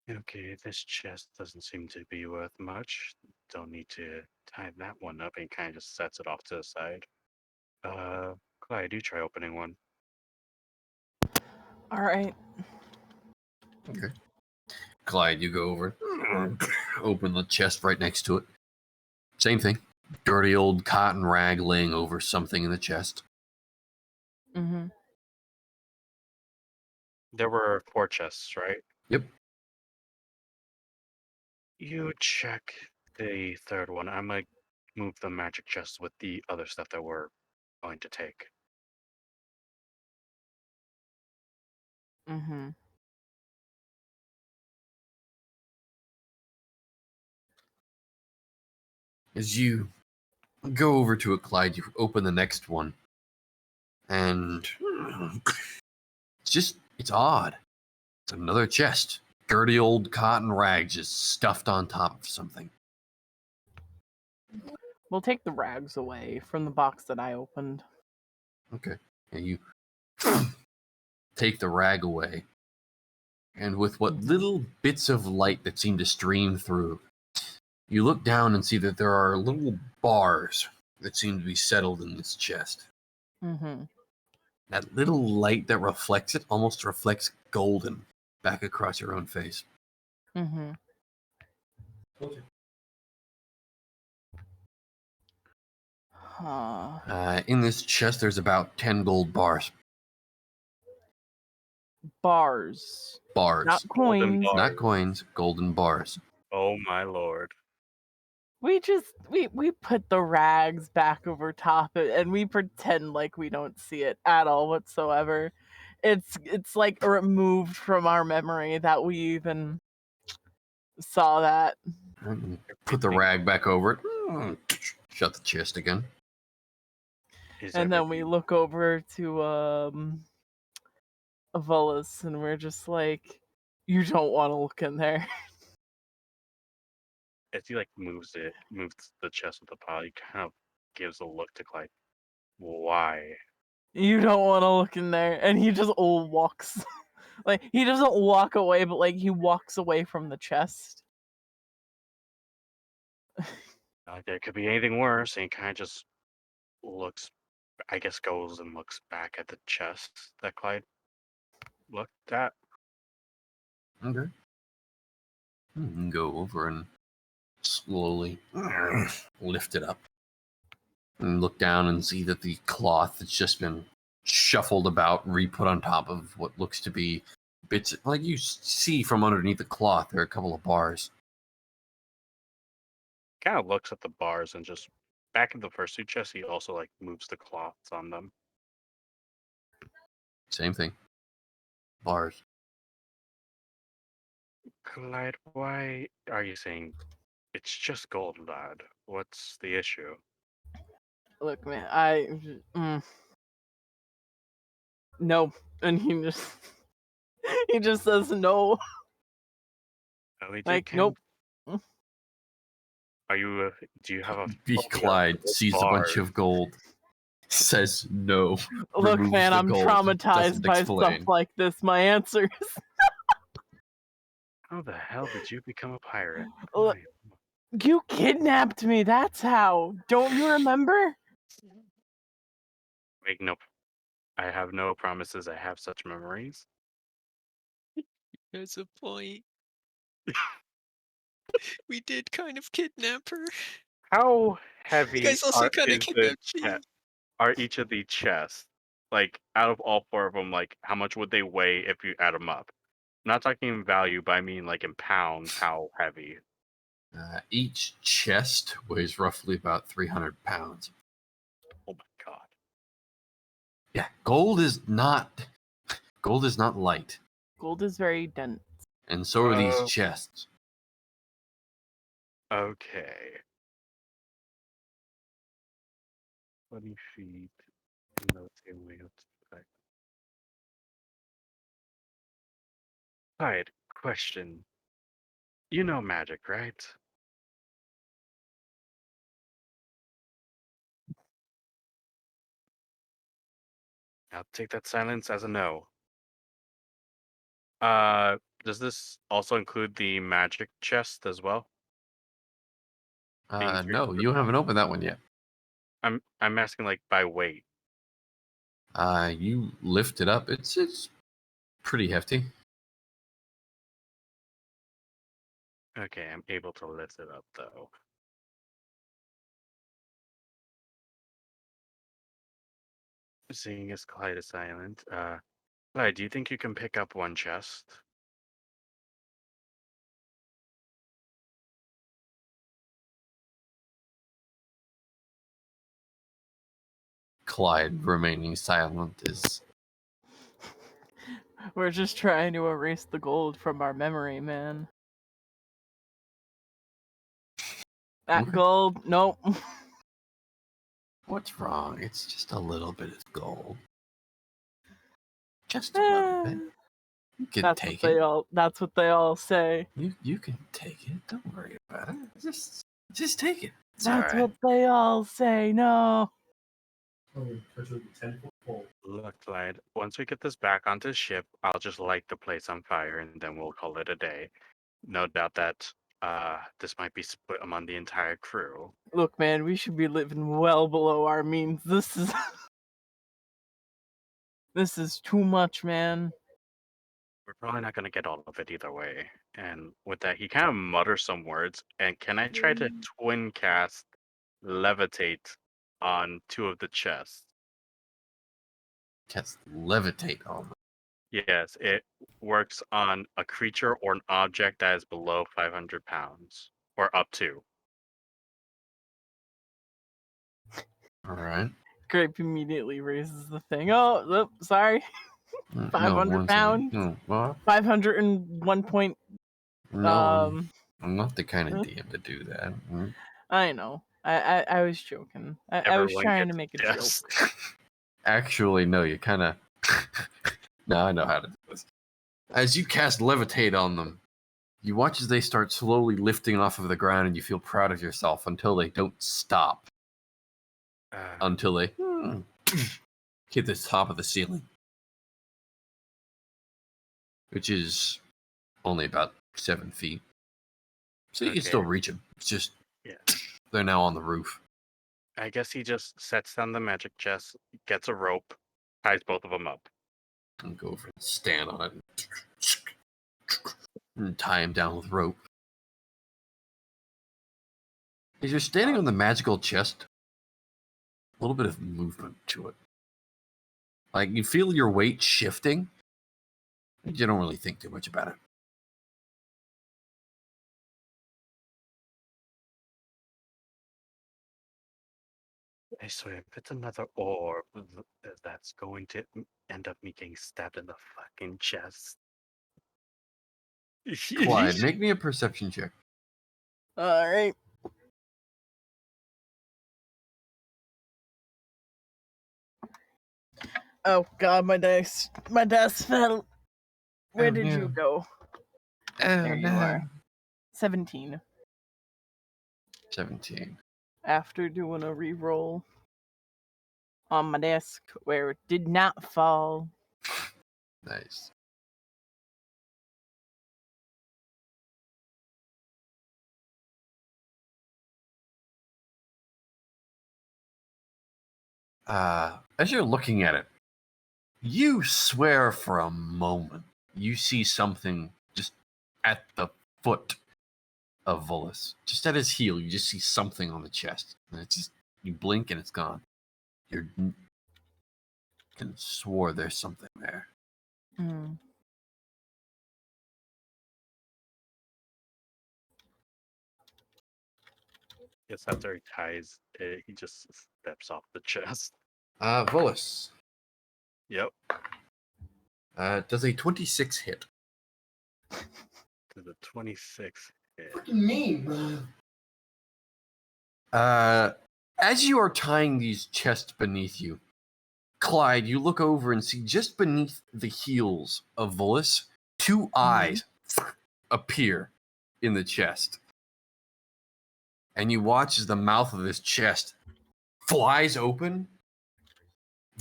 Okay, this chest doesn't seem to be worth much. Don't need to tie that one up, and kind of just sets it off to the side. Clyde, you try opening one. All right. Okay. Clyde, you go over, open the chest right next to it. Same thing. Dirty old cotton rag laying over something in the chest. Mm-hmm. There were 4 chests, right? Yep. You check the third one. I'm gonna move the magic chest with the other stuff that we're going to take. Mm-hmm. As you go over to it, Clyde, you open the next one. And it's odd. It's another chest. Dirty old cotton rag just stuffed on top of something. We'll take the rags away from the box that I opened. Okay. And you take the rag away. And with what little bits of light that seem to stream through, you look down and see that there are little bars that seem to be settled in this chest. Mm-hmm. That little light that reflects it almost reflects golden back across your own face. Mm-hmm. Okay. In this chest, there's about 10 gold bars. Bars. Bars. Not Golden coins. bar. Not coins, golden bars. Oh my lord. We put the rags back over top of it and we pretend like we don't see it at all whatsoever. It's like removed from our memory that we even saw that. Put the rag back over it. Shut the chest again. And then we look over to Avulus and we're just like, you don't want to look in there. As he like moves the chest of the pile, he kind of gives a look to Clyde. Why? You don't want to look in there. And he just walks. Like, he doesn't walk away, but like he walks away from the chest. There could be anything worse, and he kind of just looks, I guess, goes and looks back at the chest that Clyde looked at. Okay. You can go over and slowly lift it up and look down and see that the cloth has just been shuffled about, re-put on top of what looks to be bits. Like you see from underneath the cloth, there are a couple of bars. Kind of looks at the bars and just back in the first two chests, he also like moves the cloths on them. Same thing. Bars. Clyde, why are you saying it's just gold, lad? What's the issue? Look, man, no. And he just says no. Like, nope. Are you? Do you have a? B. Clyde sees a bunch of gold, says no. Look, man, I'm traumatized by stuff like this. My answer is. How the hell did you become a pirate? Look, you kidnapped me. That's how. Don't you remember? I have no promises. I have such memories. There's a point. We did kind of kidnap her. How heavy You guys also kind of kidnapped me. Are each of the chests? Like, out of all four of them, like, how much would they weigh if you add them up? I'm not talking in value, but I mean, like, in pounds, how heavy? Each chest weighs roughly about 300 pounds. Oh my god. Yeah, gold is not light. Gold is very dense. And so are these chests. Okay. 20 feet. No, same way up to back. Alright, question. You know magic, right? I'll take that silence as a no. Does this also include the magic chest as well? No, you haven't opened that one yet. I'm asking like by weight. You lift it up. It's pretty hefty. Okay, I'm able to lift it up though. Seeing as Clyde is silent, Clyde, do you think you can pick up one chest? Clyde remaining silent is. We're just trying to erase the gold from our memory, man. That gold, nope. What's wrong? It's just a little bit of gold. Just a little bit. You can take it. That's what they all say. You can take it. Don't worry about it. Just take it. It's That's all right. what they all say. No. Look, Clyde, once we get this back onto the ship, I'll just light the place on fire and then we'll call it a day. No doubt that this might be split among the entire crew. Look, man, we should be living well below our means. This is too much, man. We're probably not going to get all of it either way. And with that, he kind of mutters some words. And can I try to twin cast levitate on two of the chests? Cast levitate on them. Yes, it works on a creature or an object that is below 500 pounds, or up to. All right. Grape immediately raises the thing. Oh, sorry. 500 pounds. No, what? 501 point. No, I'm not the kind of DM to do that. I know. I was joking. I was Everyone trying to gets make a yes. joke. Actually, no, you kind of. No, I know how to do this. As you cast Levitate on them, you watch as they start slowly lifting off of the ground, and you feel proud of yourself until they don't stop. Until they hit the top of the ceiling, which is only about 7 feet. So you can still reach them. It's just they're now on the roof. I guess he just sets down the magic chest, gets a rope, ties both of them up. And go over and stand on it and tie him down with rope. As you're standing on the magical chest, a little bit of movement to it. Like you feel your weight shifting. You don't really think too much about it. I swear, if it's another orb, that's going to end up me getting stabbed in the fucking chest. Clyde, make me a perception check. All right. Oh God, my dice fell. Where did you go? There you are. 17. 17. After doing a re-roll on my desk where it did not fall. Nice. As you're looking at it, you swear for a moment you see something just at the foot of Volus. Just at his heel, you just see something on the chest. And it's just, you blink and it's gone. You can swore there's something there. Mm. Guess after he ties it, he just steps off the chest. Volus. Yep. Does a 26 hit? To the 26 hit. Fucking me, bro. As you are tying these chests beneath you, Clyde, you look over and see just beneath the heels of Volus, 2 eyes appear in the chest. And you watch as the mouth of this chest flies open.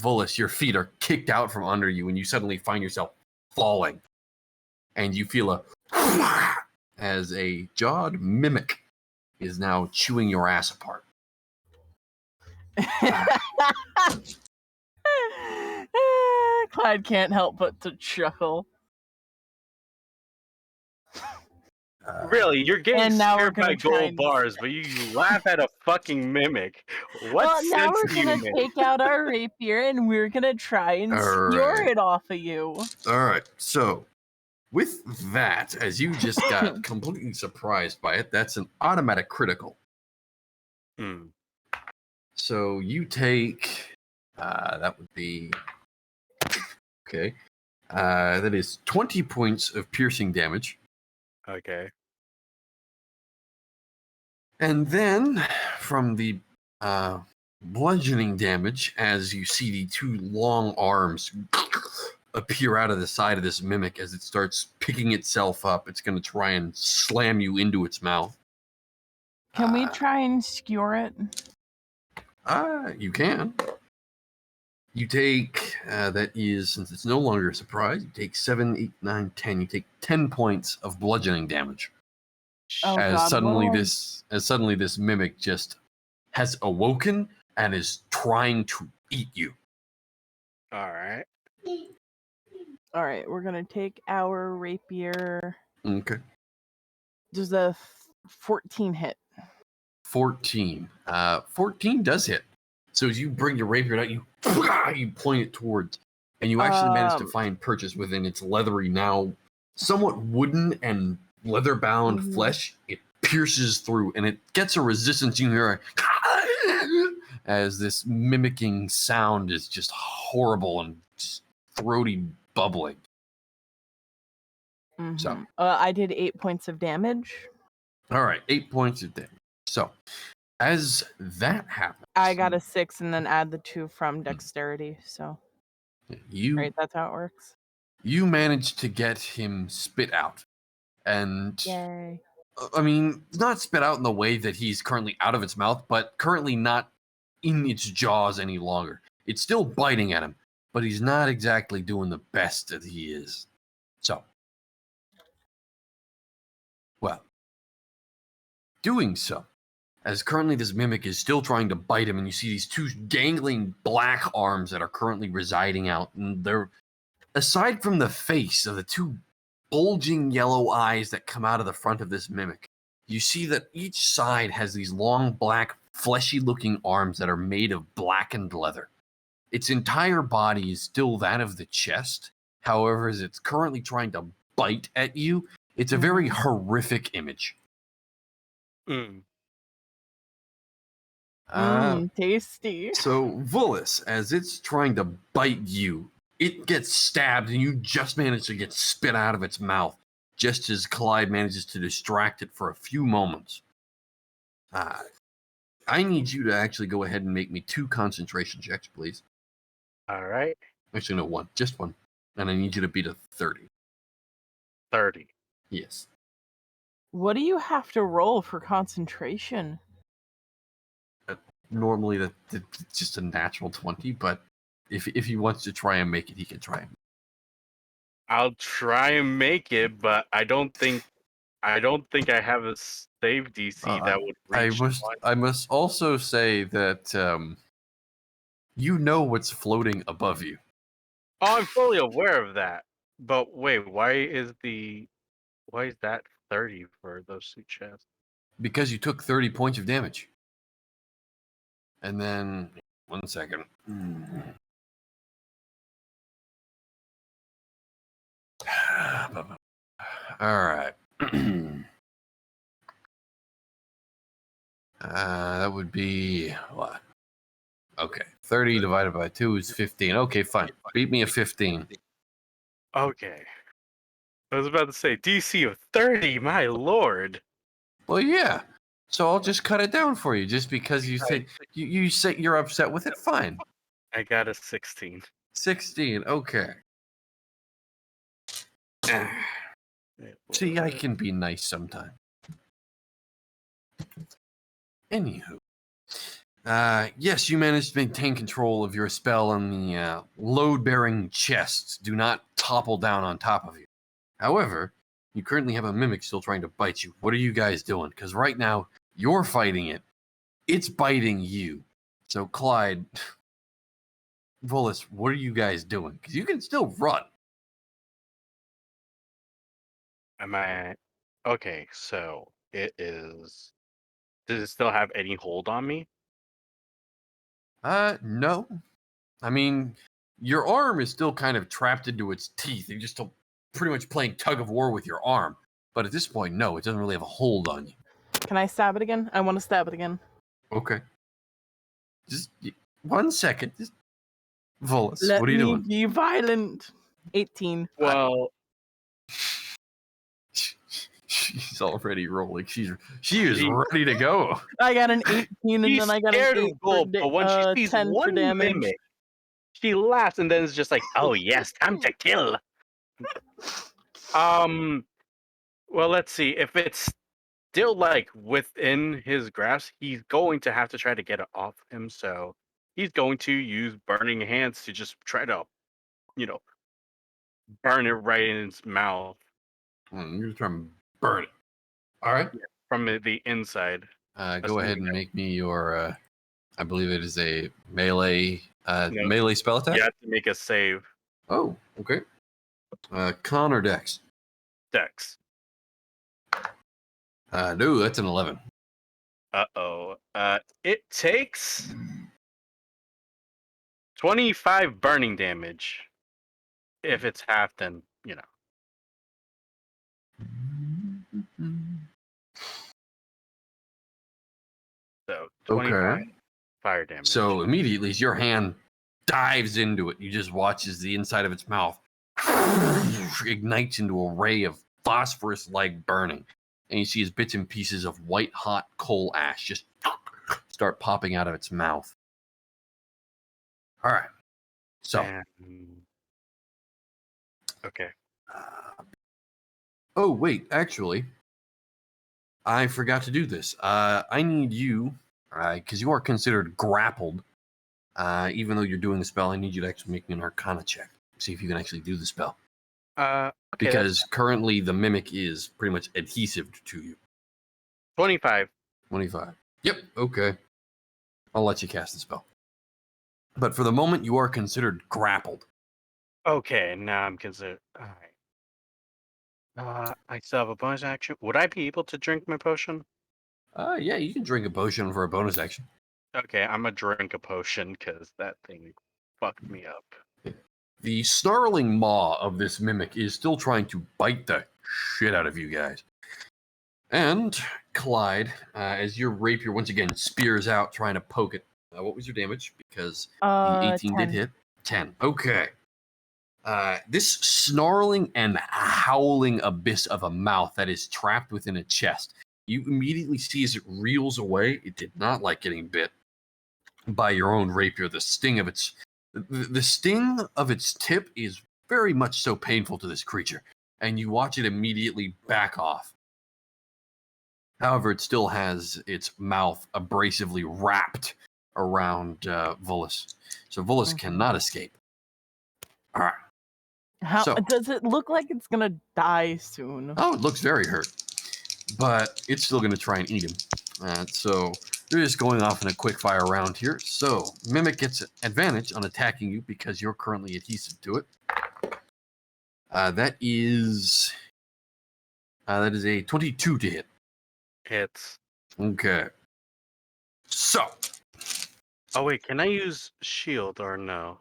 Volus, your feet are kicked out from under you, and you suddenly find yourself falling. And you feel a as a jawed mimic is now chewing your ass apart. Clyde can't help but to chuckle. Really, you're getting And now we're scared by gonna try gold and- bars, but you laugh at a fucking mimic. What Well, now sense we're do you gonna make? take out our rapier and we're gonna try and skewer Alright. it off of you. All right, so with that, as you just got completely surprised by it, that's an automatic critical. Hmm. So you take, that would be, okay, that is 20 points of piercing damage. Okay. And then from the bludgeoning damage, as you see the 2 long arms appear out of the side of this mimic as it starts picking itself up, it's going to try and slam you into its mouth. Can we try and skewer it? You can. You take, that is, since it's no longer a surprise, you take 7, 8, 9, 10. You take 10 points of bludgeoning damage. Oh, as God, suddenly Lord. this mimic just has awoken and is trying to eat you. All right. All right, we're gonna take our rapier. Okay. Does a 14 hit? 14. 14 does hit. So as you bring your rapier out, you point it towards, and you actually manage to find purchase within its leathery, now somewhat wooden and leather-bound flesh. It pierces through, and it gets a resistance. You hear as this mimicking sound is just horrible and just throaty bubbling. So, I did 8 points of damage. all right, 8 points of damage. So, as that happens, I got a 6 and then add the 2 from dexterity. So, right, that's how it works. You manage to get him spit out. And Yay. I mean, not spit out in the way that he's currently out of its mouth, but currently not in its jaws any longer. It's still biting at him, but he's not exactly doing the best that he is. So, well, doing so, as currently this mimic is still trying to bite him, and you see these two dangling black arms that are currently residing out, and they're, aside from the face of the two bulging yellow eyes that come out of the front of this mimic, you see that each side has these long, black, fleshy-looking arms that are made of blackened leather. Its entire body is still that of the chest. However, as it's currently trying to bite at you, it's a very horrific image. Tasty. So, Vullis, as it's trying to bite you, it gets stabbed and you just manage to get spit out of its mouth, just as Clyde manages to distract it for a few moments. I need you to actually go ahead and make me 2 concentration checks, please. All right. Actually, no, 1. Just 1. And I need you to beat a 30. 30. Yes. What do you have to roll for concentration? Normally, that's just a natural 20, but if he wants to try and make it, he can try and. I'll try and make it, but I don't think I have a save DC that would reach. I must also say that you know what's floating above you. Oh, I'm fully aware of that. But wait, why is that 30 for those 2 chests? Because you took 30 points of damage. And then, 1 second. All right. That would be what? Okay. 30 divided by 2 is 15. Okay, fine. Beat me a 15. Okay. I was about to say DC of 30, my lord. Well, yeah. So I'll just cut it down for you, just because you think you say you're upset with it. Fine. I got a 16. 16. Okay. See, I can be nice sometimes. Anywho, yes, you managed to maintain control of your spell, and the load-bearing chests do not topple down on top of you. However, you currently have a mimic still trying to bite you. What are you guys doing? Because right now, you're fighting it. It's biting you. So, Clyde, Vullis, what are you guys doing? Because you can still run. Okay, so it is. Does it still have any hold on me? No. I mean, your arm is still kind of trapped into its teeth. You're just still pretty much playing tug of war with your arm. But at this point, no, it doesn't really have a hold on you. Can I stab it again? I want to stab it again. Okay. Just 1 second. Just Vullis, what are you doing? Let me be violent. 18. Well, she's already rolling. She is ready to go. I got an 18 and then I got an 8 for but when she sees 10 for one damage. mimic, she laughs and then it's just like, "Oh yes, time to kill." Well, let's see. If it's still like within his grasp, he's going to have to try to get it off him. So he's going to use burning hands to just try to, burn it right in his mouth. You're just trying to burn it. All right. Yeah, from the inside. Go ahead and make me your. I believe it is a melee melee spell attack. You have to make a save. Oh, okay. Con or Dex? Dex. No, that's an 11. Uh-oh. It takes 25 burning damage. If it's half, then, So, 25 fire damage. So immediately, as your hand dives into it, you just watch as the inside of its mouth ignites into a ray of phosphorus-like burning, and you see as bits and pieces of white-hot coal ash just start popping out of its mouth. All right. So. Okay. Oh, wait, actually, I forgot to do this. I need you, because you are considered grappled. Even though you're doing the spell, I need you to actually make me an Arcana check. See if you can actually do the spell. Okay, Because currently the mimic is pretty much adhesive to you. 25. 25. Yep, okay. I'll let you cast the spell. But for the moment, you are considered grappled. Okay, now I'm considered. All right. I still have a bonus action. Would I be able to drink my potion? Yeah, you can drink a potion for a bonus action. Okay, I'm gonna drink a potion because that thing fucked me up. The snarling maw of this mimic is still trying to bite the shit out of you guys. And Clyde, as your rapier once again spears out, trying to poke it. What was your damage? Because the 18 did 10. hit. 10. Okay. This snarling and howling abyss of a mouth that is trapped within a chest. You immediately see as it reels away. It did not like getting bit by your own rapier. The sting of its tip is very much so painful to this creature, and you watch it immediately back off. However, it still has its mouth abrasively wrapped around Volus. So Volus cannot escape. All right. How So- does it look like it's gonna die soon? Oh, it looks very hurt. But it's still going to try and eat him. So they're just going off in a quick fire round here. So Mimic gets advantage on attacking you because you're currently adhesive to it. That is a 22 to hit. Hits. Okay. So, Oh wait, can I use shield or no?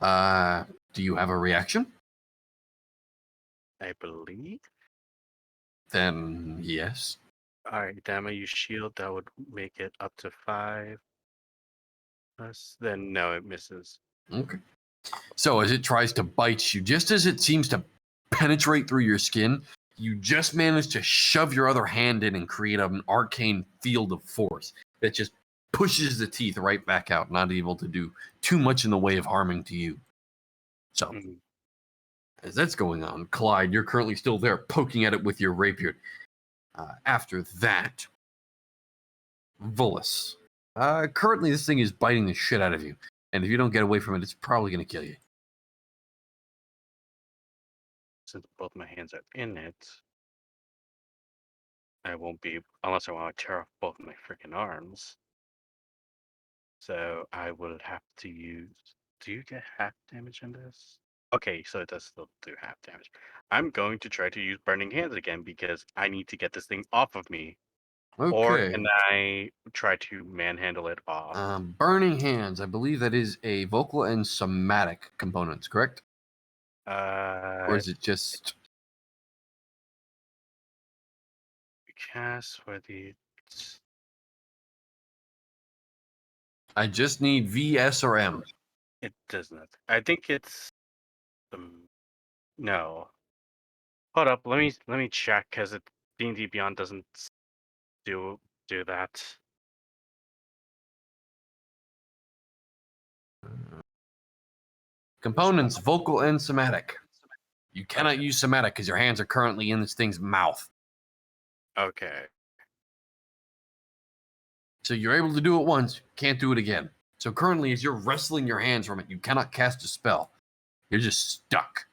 do you have a reaction? I believe. Then yes. All right, then I'm gonna use shield. That would make it up to 5. Then no, it misses. Okay. So as it tries to bite you, just as it seems to penetrate through your skin, you just manage to shove your other hand in and create an arcane field of force that just pushes the teeth right back out, not able to do too much in the way of harming to you. So, Mm. as that's going on, Clyde, you're currently still there poking at it with your rapier. After that, Volus. Currently, this thing is biting the shit out of you. And if you don't get away from it, it's probably going to kill you. Since both my hands are in it, I won't be unless I want to tear off both my freaking arms. So I will have to use. Do you get half damage in this? Okay, so it does still do half damage. I'm going to try to use Burning Hands again because I need to get this thing off of me. Okay. Or can I try to manhandle it off? Burning Hands, I believe that is a vocal and somatic components, correct? Or is it just... Cast for the... I just need V, S, or M. It does not. I think it's... no. Hold up, let me check because D&D Beyond doesn't do that. Components, vocal and somatic. You cannot use somatic because your hands are currently in this thing's mouth. Okay. So you're able to do it once, can't do it again. So currently, as you're wrestling your hands from it, you cannot cast a spell. You're just stuck.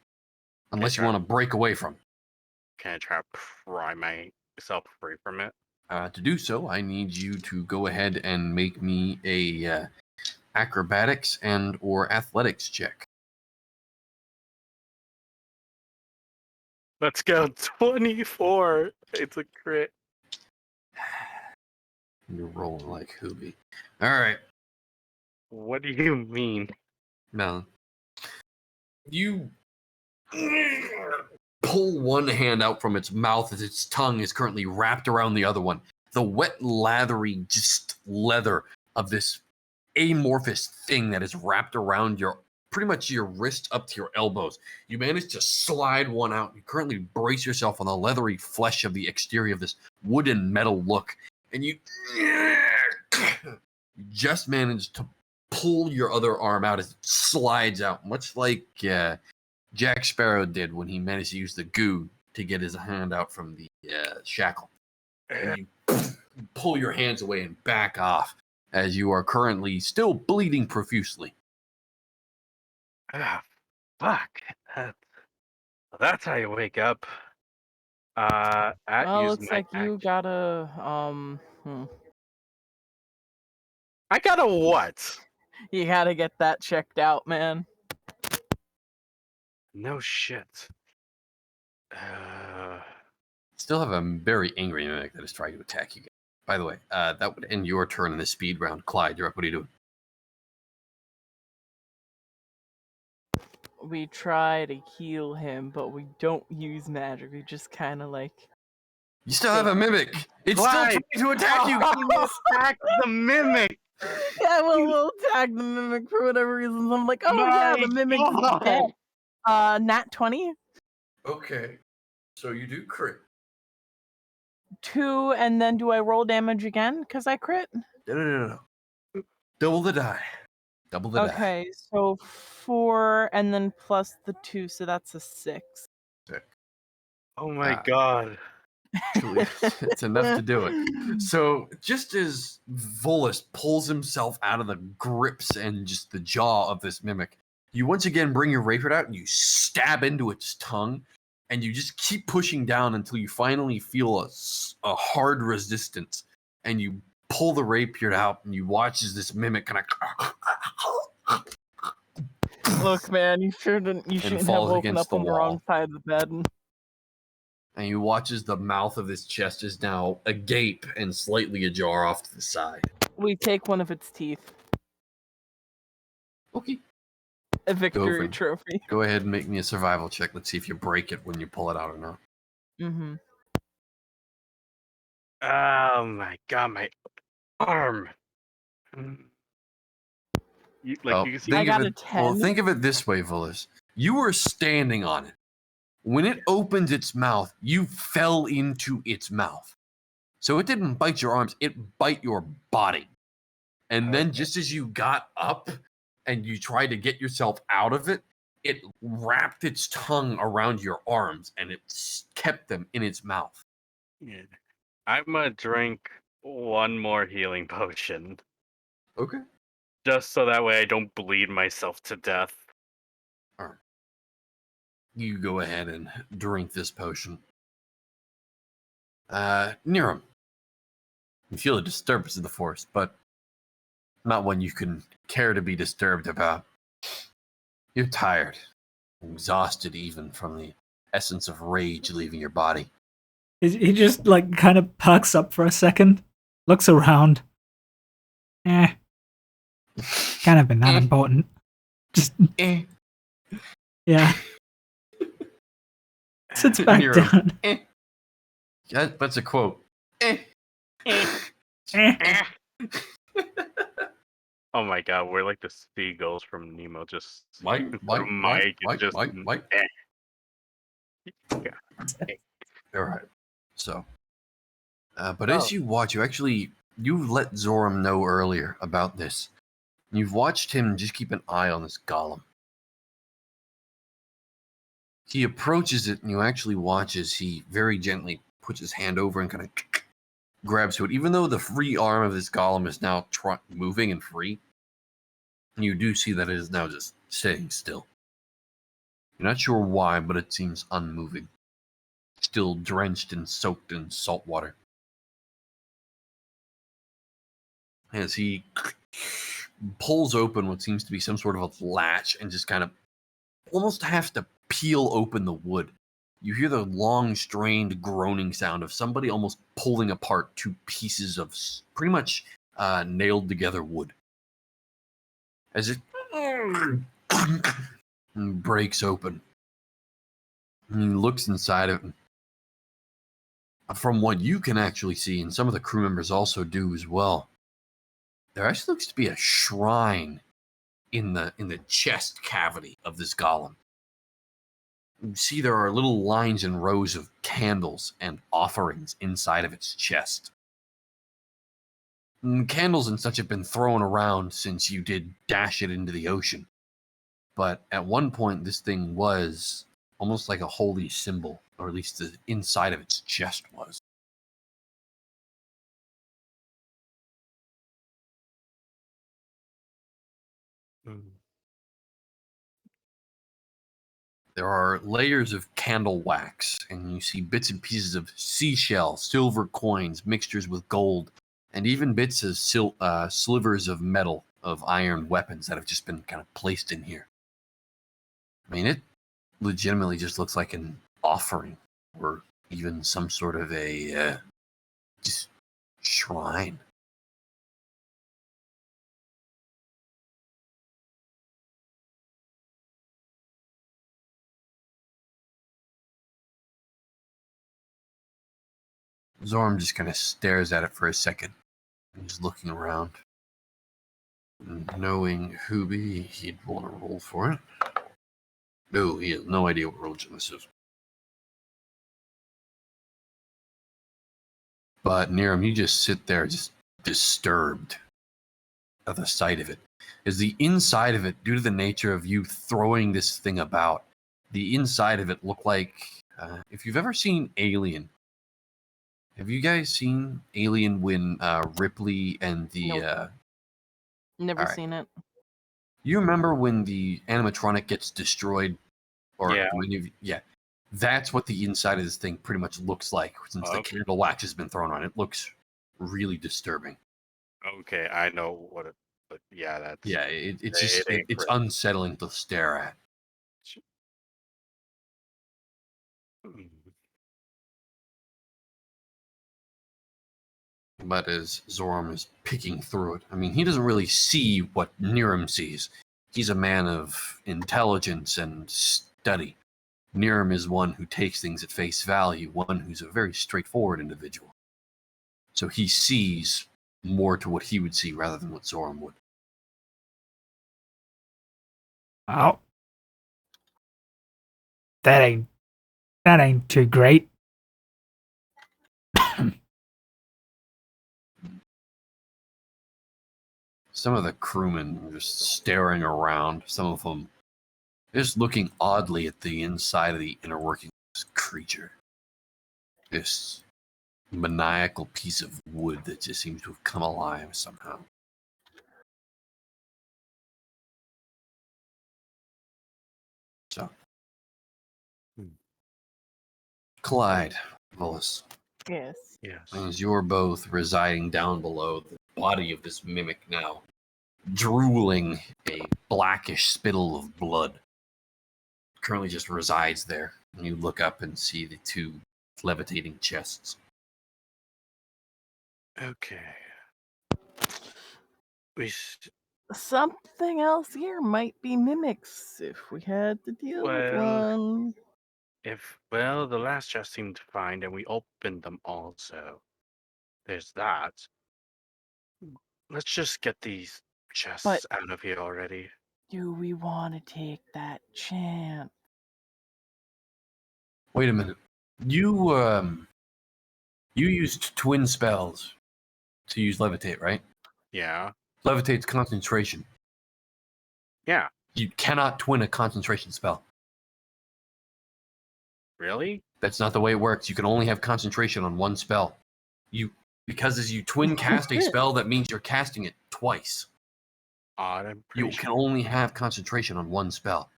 Unless you want to break away from it. Can I try to pry myself free from it? To do so, I need you to go ahead and make me a acrobatics and or athletics check. Let's go. 24. It's a crit. You're rolling like Hoobie. All right. What do you mean? Now, you pull one hand out from its mouth as its tongue is currently wrapped around the other one. The wet, lathery, just leather of this amorphous thing that is wrapped around your pretty much your wrist up to your elbows. You manage to slide one out. You currently brace yourself on the leathery flesh of the exterior of this wooden metal look, and you just manage to pull your other arm out as it slides out, much like Jack Sparrow did when he managed to use the goo to get his hand out from the shackle. And you pull your hands away and back off as you are currently still bleeding profusely. Ah, fuck. That's how you wake up. At Well, use looks my like you gotta I got a what? you gotta get that checked out, man. No shit. Still have a very angry mimic that is trying to attack you. By the way, that would end your turn in this speed round. Clyde, you're up. What are you doing? We try to heal him, but we don't use magic. We just kind of like. You still have a mimic. It's still Clyde! trying to attack you. You attack the mimic. Yeah, we'll tag the mimic for whatever reason. I'm like, oh yeah, the My mimic is God. dead. Nat 20, Okay, so you do crit. 2, and then do I roll damage again because I crit? No. Double the die. Double the die. Okay, so 4 and then plus the 2, so that's a 6. Oh my Ah. God. Actually, it's enough to do it. So just as Volus pulls himself out of the grips and just the jaw of this mimic, you once again bring your rapier out and you stab into its tongue, and you just keep pushing down until you finally feel a hard resistance, and you pull the rapier out and you watch as this mimic kind of Look, man, you shouldn't have falls woken against up the on the wall. wrong side of the bed. And you watch as the mouth of this chest is now agape and slightly ajar off to the side. We take one of its teeth. Okay. A victory Govan. trophy. Go ahead and make me a survival check. Let's see if you break it when you pull it out or not. Mm-hmm. Oh my God, my arm. You can see. I got of a it, 10. Well, think of it this way, Vullis. You were standing on it. When it opened its mouth, you fell into its mouth. So it didn't bite your arms, it bit your body. And then just as you got up and you tried to get yourself out of it, it wrapped its tongue around your arms and it kept them in its mouth. Yeah. I'm gonna drink one more healing potion. Okay. Just so that way I don't bleed myself to death. All right. You go ahead and drink this potion. Niram, you feel a disturbance in the forest, but not one you can care to be disturbed about. You're tired, exhausted even from the essence of rage leaving your body. He just like kind of perks up for a second, looks around. Can't have been that important. Just yeah. Sits back down. Yeah, that's a quote. Oh my God, we're like the seagulls from Nemo. Just Mike. All right. So, but as you watch, you've let Zoram know earlier about this. You've watched him just keep an eye on this golem. He approaches it, and you actually watch as he very gently puts his hand over and kind of grabs to it. Even though the free arm of this golem is now moving and free, you do see that it is now just staying still. You're not sure why, but it seems unmoving. Still drenched and soaked in salt water. As he pulls open what seems to be some sort of a latch and just kind of almost has to peel open the wood. You hear the long, strained groaning sound of somebody almost pulling apart two pieces of pretty much nailed together wood. As it breaks open. And he looks inside of it. From what you can actually see, and some of the crew members also do as well, there actually looks to be a shrine in the chest cavity of this golem. You see there are little lines and rows of candles and offerings inside of its chest. And candles and such have been thrown around since you did dash it into the ocean. But at one point, this thing was almost like a holy symbol, or at least the inside of its chest was. There are layers of candle wax, and you see bits and pieces of seashell, silver coins, mixtures with gold, and even bits of slivers of metal, of iron weapons that have just been kind of placed in here. I mean, it legitimately just looks like an offering, or even some sort of a just shrine. Zorm just kind of stares at it for a second. He's looking around. And knowing Hooby, he'd want to roll for it. No, he has no idea what religion this is. But Niram, you just sit there just disturbed at the sight of it. As the inside of it, due to the nature of you throwing this thing about, the inside of it looked like, if you've ever seen Alien, have you guys seen Alien when Ripley and the... Nope. Never right. seen it. You remember when the animatronic gets destroyed? Or Yeah. Yeah. That's what the inside of this thing pretty much looks like since the candle wax has been thrown on it. It looks really disturbing. Okay, I know what it. But yeah, that's Yeah, it's it ain't it's pretty. unsettling to stare at. But as Zoram is picking through it, I mean, he doesn't really see what Niram sees. He's a man of intelligence and study. Niram is one who takes things at face value, one who's a very straightforward individual. So he sees more to what he would see rather than what Zoram would. Oh. That ain't too great. Some of the crewmen are just staring around, some of them just looking oddly at the inside of the inner working of this creature. This maniacal piece of wood that just seems to have come alive somehow. So, Clyde, Vullis, Yes. Yes. as you're both residing down below the body of this mimic now, drooling a blackish spittle of blood, currently just resides there. And you look up and see the two levitating chests. Okay. We Something else here might be mimics if we had to deal with Well, one. the last chest seemed fine, and we opened them all, so there's that. Let's just get these chests out of here already. Do we want to take that chance? Wait a minute. You used twin spells to use levitate, right? Yeah. Levitate's concentration. Yeah. You cannot twin a concentration spell. Really? That's not the way it works. You can only have concentration on one spell. Because as you twin cast a spell, that means you're casting it twice. Odd. I'm You pretty can sure. only have concentration on one spell.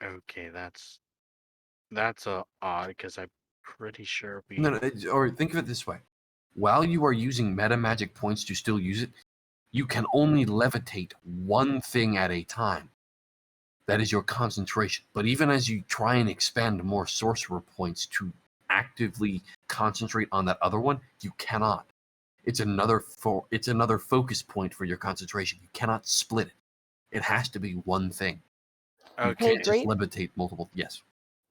Okay, that's odd because I'm pretty sure we. No, or think of it this way. While you are using meta magic points to still use it, you can only levitate one thing at a time. That is your concentration. But even as you try and expand more sorcerer points to actively concentrate on that other one, you cannot. It's another focus point for your concentration. You cannot split it. It has to be one thing. You Okay. can't just levitate multiple. Yes.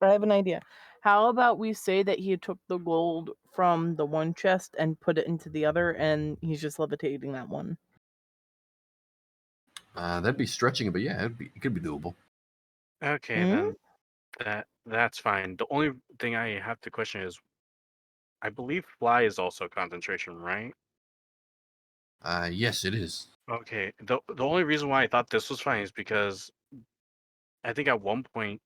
I have an idea. How about we say that he took the gold from the one chest and put it into the other, and he's just levitating that one? That'd be stretching it, but yeah, it could be doable. Okay, Hmm? then that's fine. The only thing I have to question is, I believe fly is also concentration, right? Yes, it is. Okay. The only reason why I thought this was fine is because I think at one point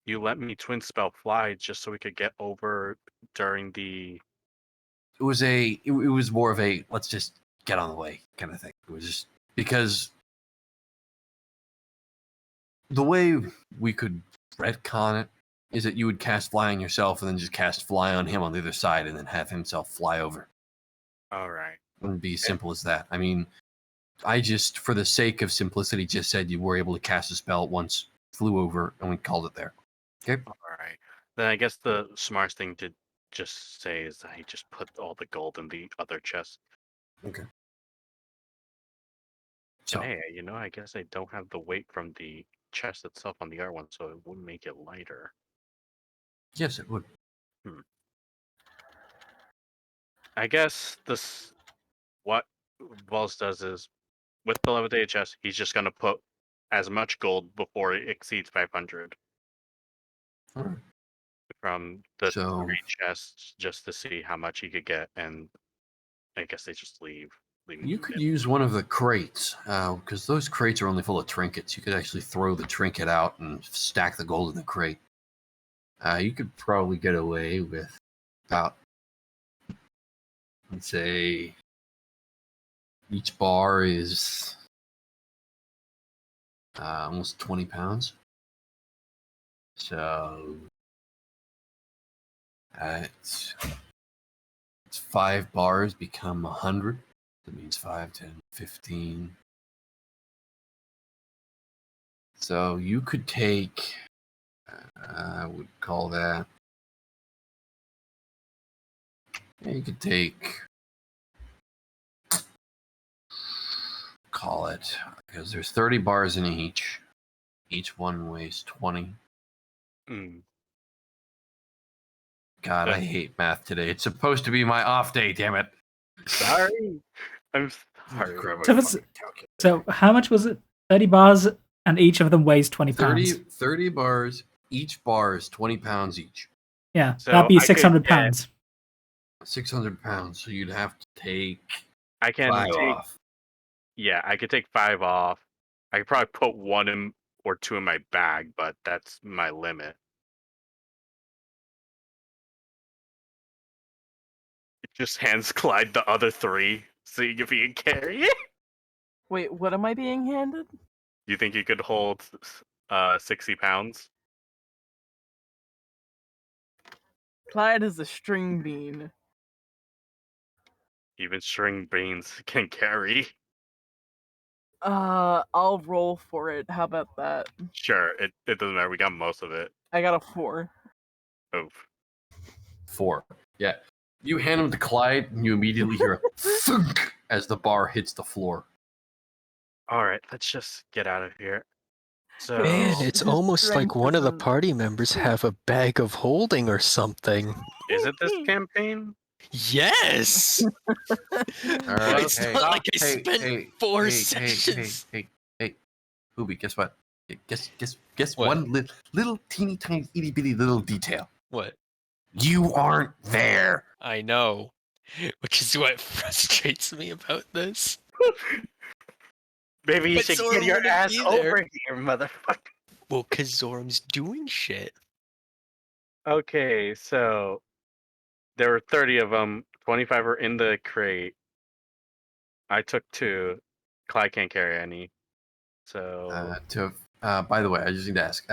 you let me twin spell fly just so we could get over during the. It was more of a let's just get on the way kind of thing. It was just because the way we could retcon it is that you would cast fly on yourself and then just cast fly on him on the other side and then have himself fly over. All right. It wouldn't be as simple as that. I mean, I just, for the sake of simplicity, just said you were able to cast a spell at once, flew over, and we called it there. Okay. All right. Then I guess the smartest thing to just say is that he just put all the gold in the other chest. Okay. And So hey, I guess I don't have the weight from the chest itself on the other one, so it would make it lighter. yes, it would. I guess what Vols does is with the levitated chest, he's just gonna put as much gold before it exceeds 500 All right. from the So three chests just to see how much he could get, and I guess they just leave. you could use one of the crates because those crates are only full of trinkets. You could actually throw the trinket out and stack the gold in the crate. You could probably get away with about, let's say, each bar is almost 20 pounds. So it's 5 bars become 100. That means 5, 10, 15. So you could take, I would call that, yeah, you could take, call it, because there's 30 bars in each. Each one weighs 20. Mm. God, I hate math today. It's supposed to be my off day, damn it. Sorry. I'm Holy sorry. crap, I So got if it's- fucking calculator. So how much was it? 30 bars, and each of them weighs 20 pounds. 30 bars, each bar is 20 pounds each. Yeah, So that'd be I could 600 get- pounds. 600 pounds, so you'd have to take I can 5 take. off. Yeah, I could take 5 off. I could probably put 1 in or 2 in my bag, but that's my limit. Just hands Clyde the other 3, seeing if he can carry it. Wait, what am I being handed? You think you could hold 60 pounds? Clyde is a string bean. Even string beans can carry. I'll roll for it. How about that? Sure, it doesn't matter. We got most of it. I got a 4. Oof. 4. Yeah. You hand him to Clyde, and you immediately hear a thunk as the bar hits the floor. All right, let's just get out of here. So Man, it's His almost like strength one of the isn't- party members have a bag of holding or something. is it this campaign? Yes! All right, It's not like I spent 4 sessions. Hey, Hoobie, guess what? Guess What? one little teeny tiny itty bitty little detail. What? You aren't there. I know. Which is what frustrates me about this. Maybe you But should Zora get your wouldn't ass be there. over here, motherfucker. Well, because Zorum's doing shit. Okay, so there were 30 of them. 25 are in the crate. I took 2. Clyde can't carry any. So By the way, I just need to ask,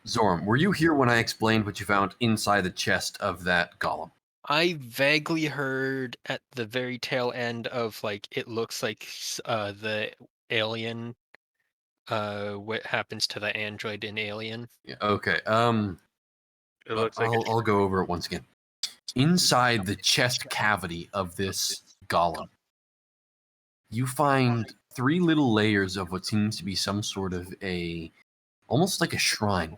Zoram, were you here when I explained what you found inside the chest of that golem? I vaguely heard at the very tail end of, like, it looks like the alien, what happens to the android in Alien. Yeah, okay. it looks like I'll go over it once again. Inside the chest cavity of this golem, you find 3 little layers of what seems to be some sort of almost like a shrine.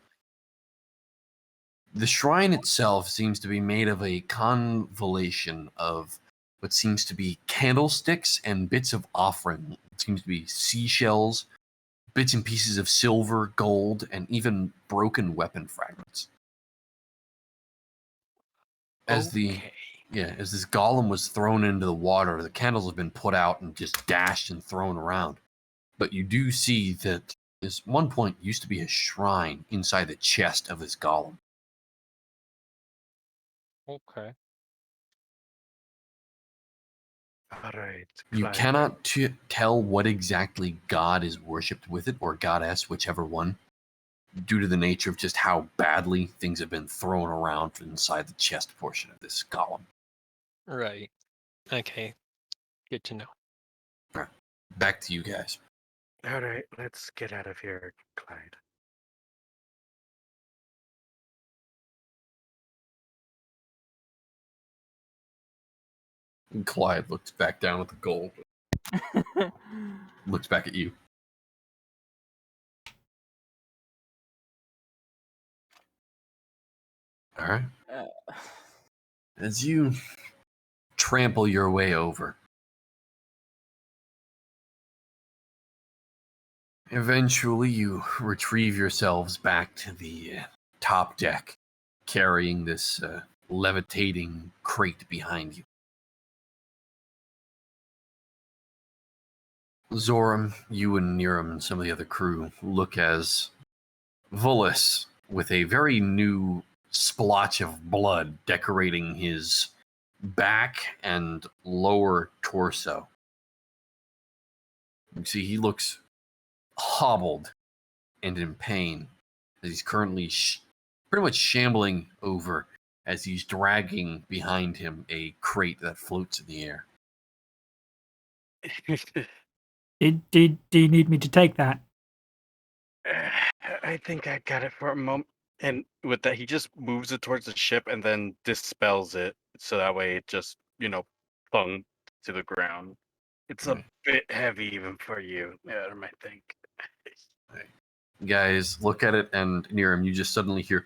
The shrine itself seems to be made of a convolution of what seems to be candlesticks and bits of offering. It seems to be seashells, bits and pieces of silver, gold, and even broken weapon fragments. As Okay. as this golem was thrown into the water, the candles have been put out and just dashed and thrown around. But you do see that this one point used to be a shrine inside the chest of this golem. Okay. All right. You Clyde. cannot tell what exactly god is worshipped with it, or goddess, whichever one, due to the nature of just how badly things have been thrown around inside the chest portion of this golem. Right. Okay. Good to know. All right, back to you guys. All right, let's get out of here, Clyde. And Clyde looks back down at the gold, looks back at you. All right. As you trample your way over, eventually you retrieve yourselves back to the top deck, carrying this levitating crate behind you. Zoram, you and Niram and some of the other crew look as Volus, with a very new splotch of blood decorating his back and lower torso. You see, he looks hobbled and in pain as he's currently pretty much shambling over as he's dragging behind him a crate that floats in the air. Do you need me to take that? I think I got it for a moment. And with that, he just moves it towards the ship and then dispels it. So that way it just, thunk to the ground. It's a Right. bit heavy even for you, Adam, I think. You guys look at it, and Niram, you just suddenly hear,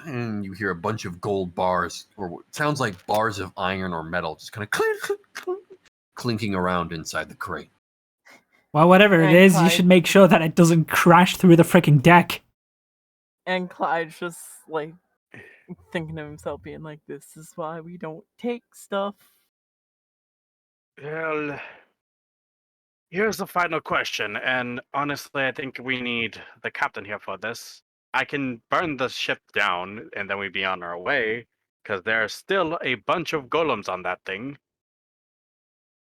and you hear a bunch of gold bars, or what sounds like bars of iron or metal, just kind of clinking around inside the crate. Well, whatever it And is, you Clyde- should make sure that it doesn't crash through the freaking deck. And Clyde's just like thinking to himself, being like, "This is why we don't take stuff." Well, here's the final question, and honestly, I think we need the captain here for this. I can burn the ship down, and then we'd be on our way, because there's still a bunch of golems on that thing.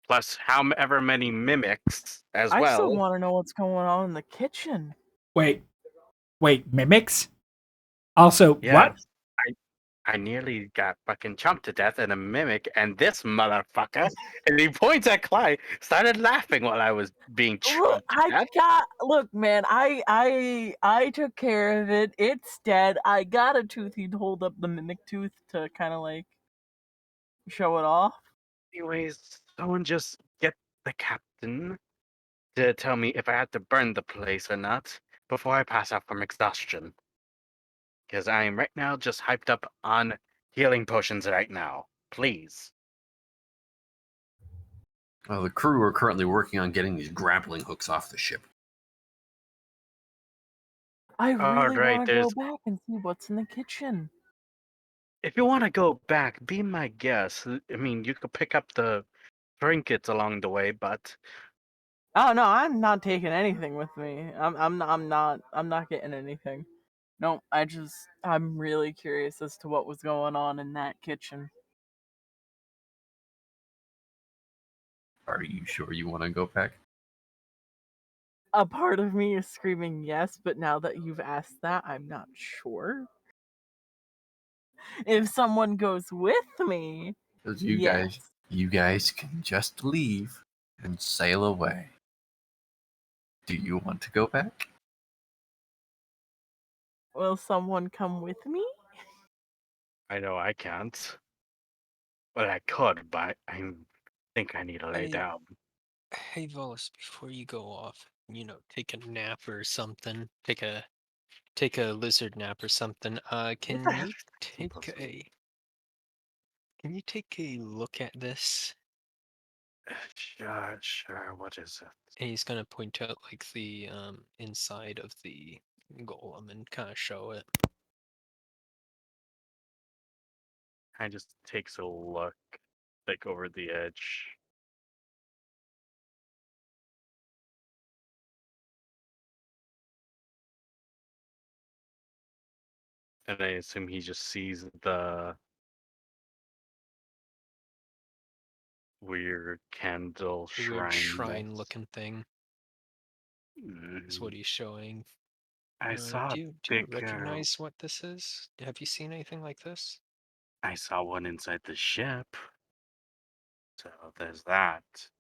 Plus, however many mimics as I still well. want to know what's going on in the kitchen. Wait, mimics? Also, Yeah, what? I nearly got fucking chomped to death in a mimic, and this motherfucker, and he points at Clyde, started laughing while I was being Look, chomped to death. look, man. I took care of it. It's dead. I got a tooth. He'd hold up the mimic tooth to kind of like show it off. Anyways, someone just get the captain to tell me if I had to burn the place or not before I pass out from exhaustion. Because I am right now just hyped up on healing potions right now. Please. The crew are currently working on getting these grappling hooks off the ship. I really Alright, want to go there's. back and see what's in the kitchen. If you want to go back, be my guest. I mean, you could pick up the trinkets along the way, but Oh no, I'm not taking anything with me. I'm not getting anything. No, I'm really curious as to what was going on in that kitchen. Are you sure you want to go back? A part of me is screaming yes, but now that you've asked that, I'm not sure. If someone goes with me, Because yes. you guys can just leave and sail away. Do you want to go back? Will someone come with me? I know I can't. Well, I could, but I think I need to lay Hey. down. Hey, Volus, before you go off, take a nap or something. Take a take a lizard nap or something. Can the you heck? take a look at this? Sure. What is it? And he's gonna point out like the inside of the golem and kind of show it. I just takes a look, like over the edge. And I assume he just sees the weird candle The weird shrine. shrine-looking thing is what Mhm. he's showing. I saw Do a you big. recognize what this is? Have you seen anything like this? I saw one inside the ship. So there's that.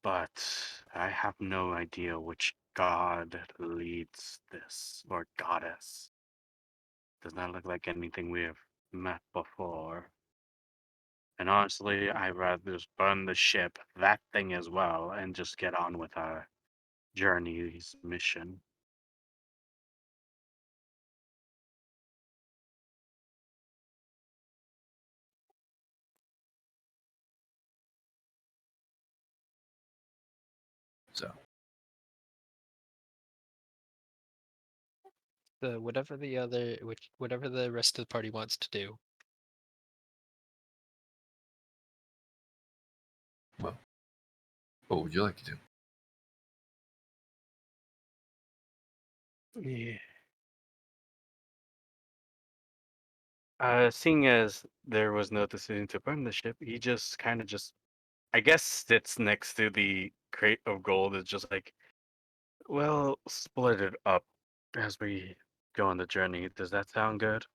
But I have no idea which god leads this, or goddess. Does not look like anything we have met before. And honestly, I'd rather just burn the ship, that thing as well, and just get on with our journey's mission. So, Whatever the rest of the party wants to do. well, what would you like to do? Yeah. Seeing as there was no decision to burn the ship, he just kind of just, I guess, sits next to the crate of gold. It's just like, well, split it up as we go on the journey. Does that sound good?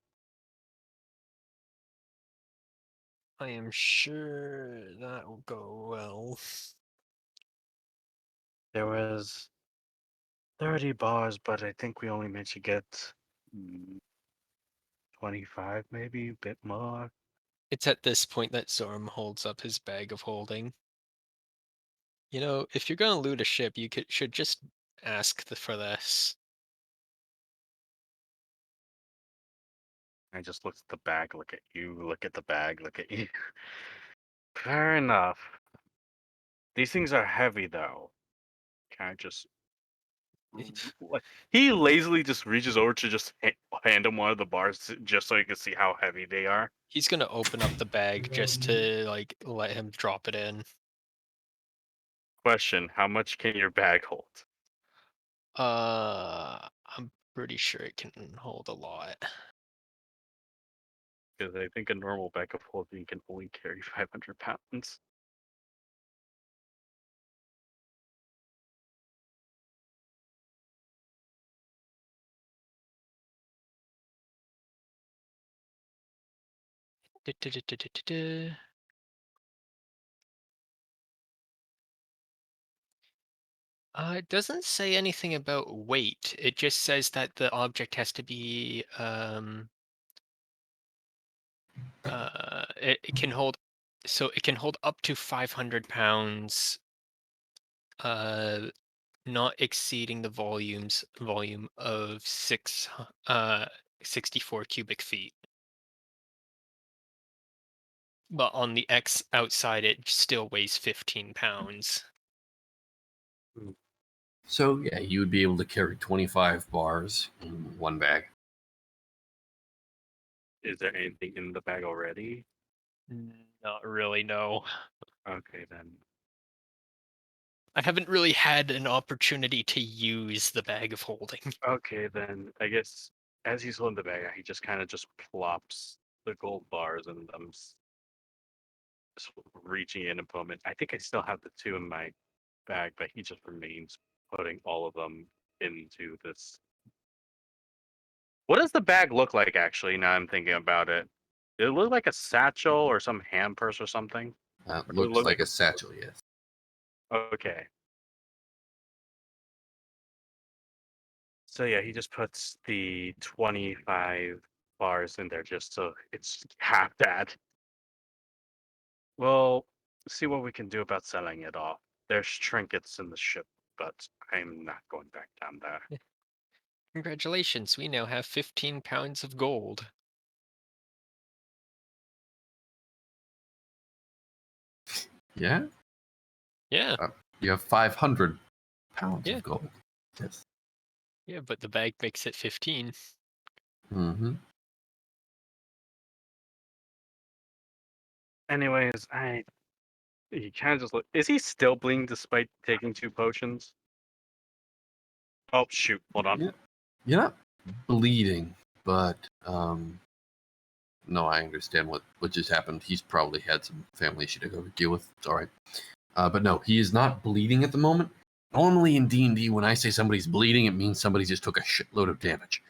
I am sure that will go well. There was 30 bars, but I think we only managed to get 25, maybe a bit more. It's at this point that Zorm holds up his bag of holding. You know, if you're gonna loot a ship, you should just ask for this. I just looked at the bag, look at you, look at the bag, look at you. Fair enough. These things are heavy, though. Can I just like, he lazily just reaches over to just hand him one of the bars just so you can see how heavy they are. He's gonna open up the bag just to like let him drop it in. Question: how much can your bag hold? I'm pretty sure it can hold a lot. Because I think a normal bag of holding can only carry 500 pounds. It doesn't say anything about weight. It just says that the object has to be it can hold, so it can hold up to 500 pounds, not exceeding the volume of 64 cubic feet. But on the X outside, it still weighs 15 pounds. So, yeah, you would be able to carry 25 bars in one bag. Is there anything in the bag already? Not really, no. Okay, then. I haven't really had an opportunity to use the bag of holding. Okay, then. I guess as he's holding the bag, he just kind of just plops the gold bars and I'm just reaching in and putting them in. I think I still have the two in my bag, but he just remains putting all of them into this. What does the bag look like, actually, now I'm thinking about it? Did it look like a satchel or some hand purse or something? Or does it Looks look like a satchel, yes. Okay. So yeah, he just puts the 25 bars in there just so it's half that. Well, see what we can do about selling it off. There's trinkets in the ship, but I'm not going back down there. Congratulations, we now have 15 pounds of gold. Yeah? Yeah, You have 500 pounds Yeah. of gold. Yes. yeah, but the bag makes it 15. Mm-hmm. Anyways, he kind of just look. Is he still bleeding despite taking 2 potions? Oh shoot! Hold on. Yeah. You're not bleeding, but no, I understand what just happened. He's probably had some family issue to go deal with. It's all right. But no, he is not bleeding at the moment. Normally in D&D, when I say somebody's bleeding, it means somebody just took a shitload of damage.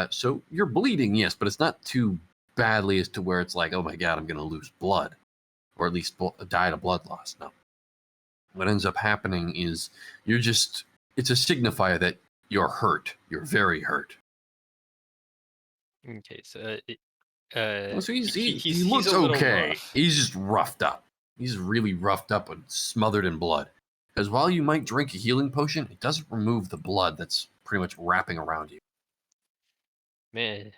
So you're bleeding, yes, but it's not too badly as to where it's like, oh my god, I'm going to lose blood, or at least die to blood loss. No. What ends up happening is it's a signifier that you're hurt. You're very hurt. Okay, so So he he's looks a little okay. rough. He's just roughed up. He's really roughed up and smothered in blood. Because while you might drink a healing potion, it doesn't remove the blood that's pretty much wrapping around you. Man,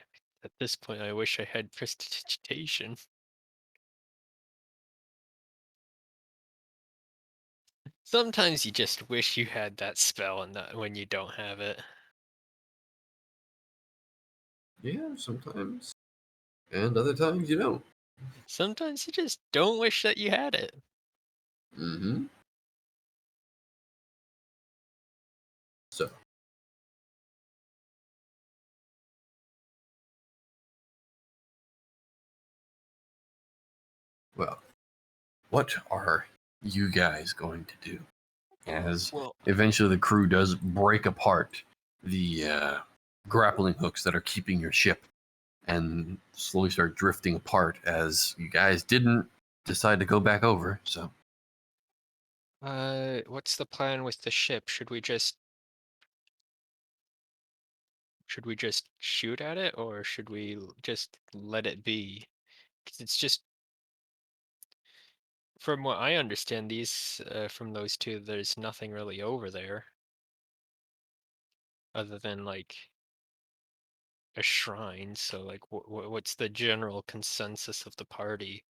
at this point, I wish I had prestidigitation. Sometimes you just wish you had that spell, and not when you don't have it. Yeah, sometimes. And other times you don't. Sometimes you just don't wish that you had it. Mm-hmm. So. Well, what are you guys going to do? As Well, eventually the crew does break apart the grappling hooks that are keeping your ship and slowly start drifting apart as you guys didn't decide to go back over. So, what's the plan with the ship? Should we just shoot at it, or should we just let it be? 'Cause it's just, from what I understand, from those two, there's nothing really over there other than like a shrine. So like, what's the general consensus of the party?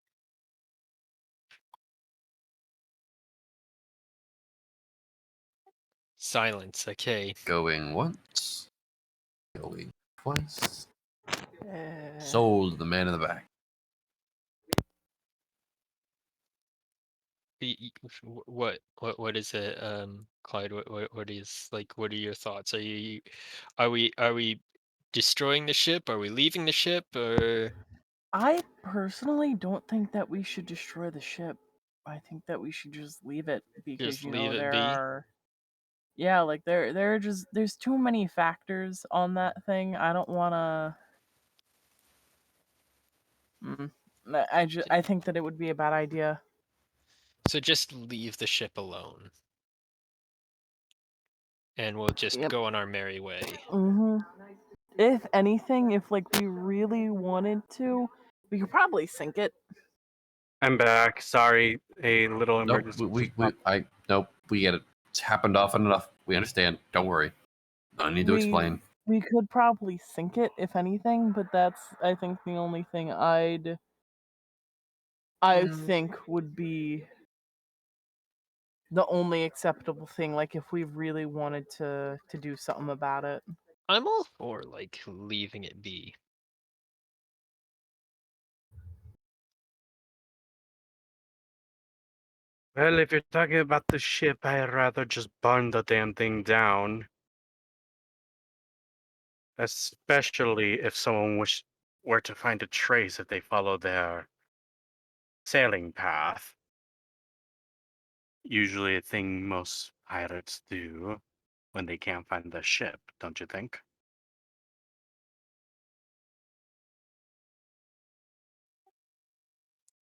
Silence. Okay. going once, going twice. Eh, Sold the man in the back. What is it, Clyde? What is, like, what are your thoughts? Are we destroying the ship? Are we leaving the ship? Or I personally don't think that we should destroy the ship. I think that we should just leave it because just leave it there be? are like there are just there's too many factors on that thing. I don't want to I think that it would be a bad idea. So just leave the ship alone, and we'll just Yep. go on our merry way. If anything, if like we really wanted to, we could probably sink it. I'm back. Sorry, a little Nope, emergency. nope, we get it. It's happened often enough. We understand. Don't worry. No need to explain. We could probably sink it if anything, but that's I think the only thing I think would be the only acceptable thing, like if we really wanted to do something about it. I'm all for like leaving it be. Well, if you're talking about the ship, I'd rather just burn the damn thing down. Especially if someone were to find a trace if they follow their sailing path. Usually a thing most pirates do when they can't find the ship, don't you think?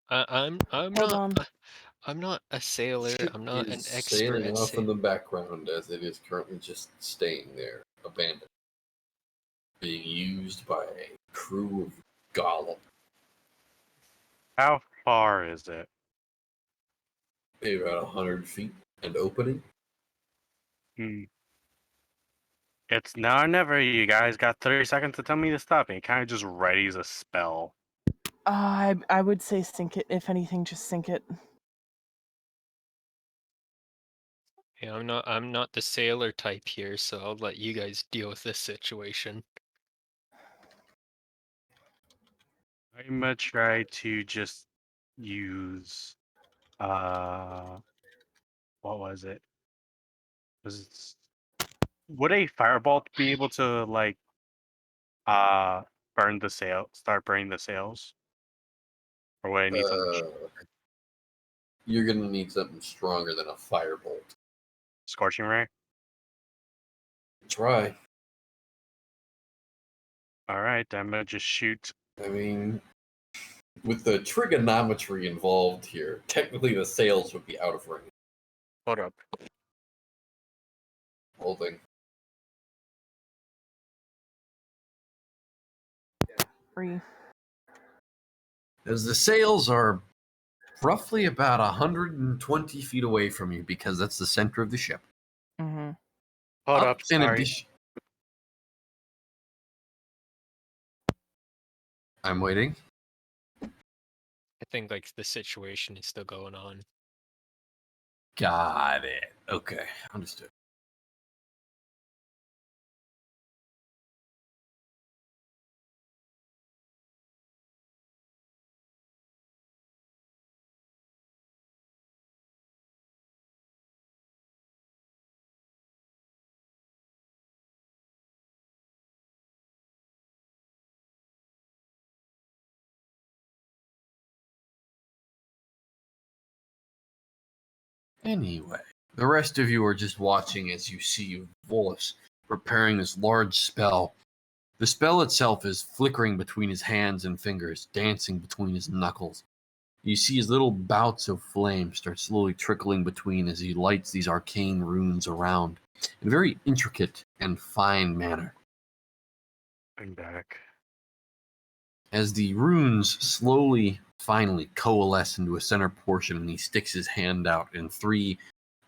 I'm Hold not on. I'm not a sailor. Ship I'm not an is expert sailing at off in the sailing. background as it is currently just staying there, abandoned, being used by a crew of Gollum. How far is it? Maybe about 100 feet and opening. Hmm. It's now or never. You guys got 30 seconds to tell me to stop. And he kind of just readies a spell. I would say sink it. If anything, just sink it. Yeah, I'm not the sailor type here, so I'll let you guys deal with this situation. I'm gonna try to just use what was it? Would a firebolt be able to like burn the start burning the sails? Or would I need something You're gonna need something stronger than a firebolt. scorching ray? Try. Alright, I'm gonna just shoot. I mean, with the trigonometry involved here, technically the sails would be out of range. Hold up. Holding. Free. As the sails are roughly about 120 feet away from you, because that's the center of the ship. Mm-hmm. Hold up, In sorry. addition, I'm waiting. I think like the situation is still going on. Got it. Okay, understood. Anyway, the rest of you are just watching as you see Volus preparing this large spell. The spell itself is flickering between his hands and fingers, dancing between his knuckles. You see his little bouts of flame start slowly trickling between as he lights these arcane runes around in a very intricate and fine manner. I'm back. As the runes slowly, finally coalesce into a center portion, and he sticks his hand out in three,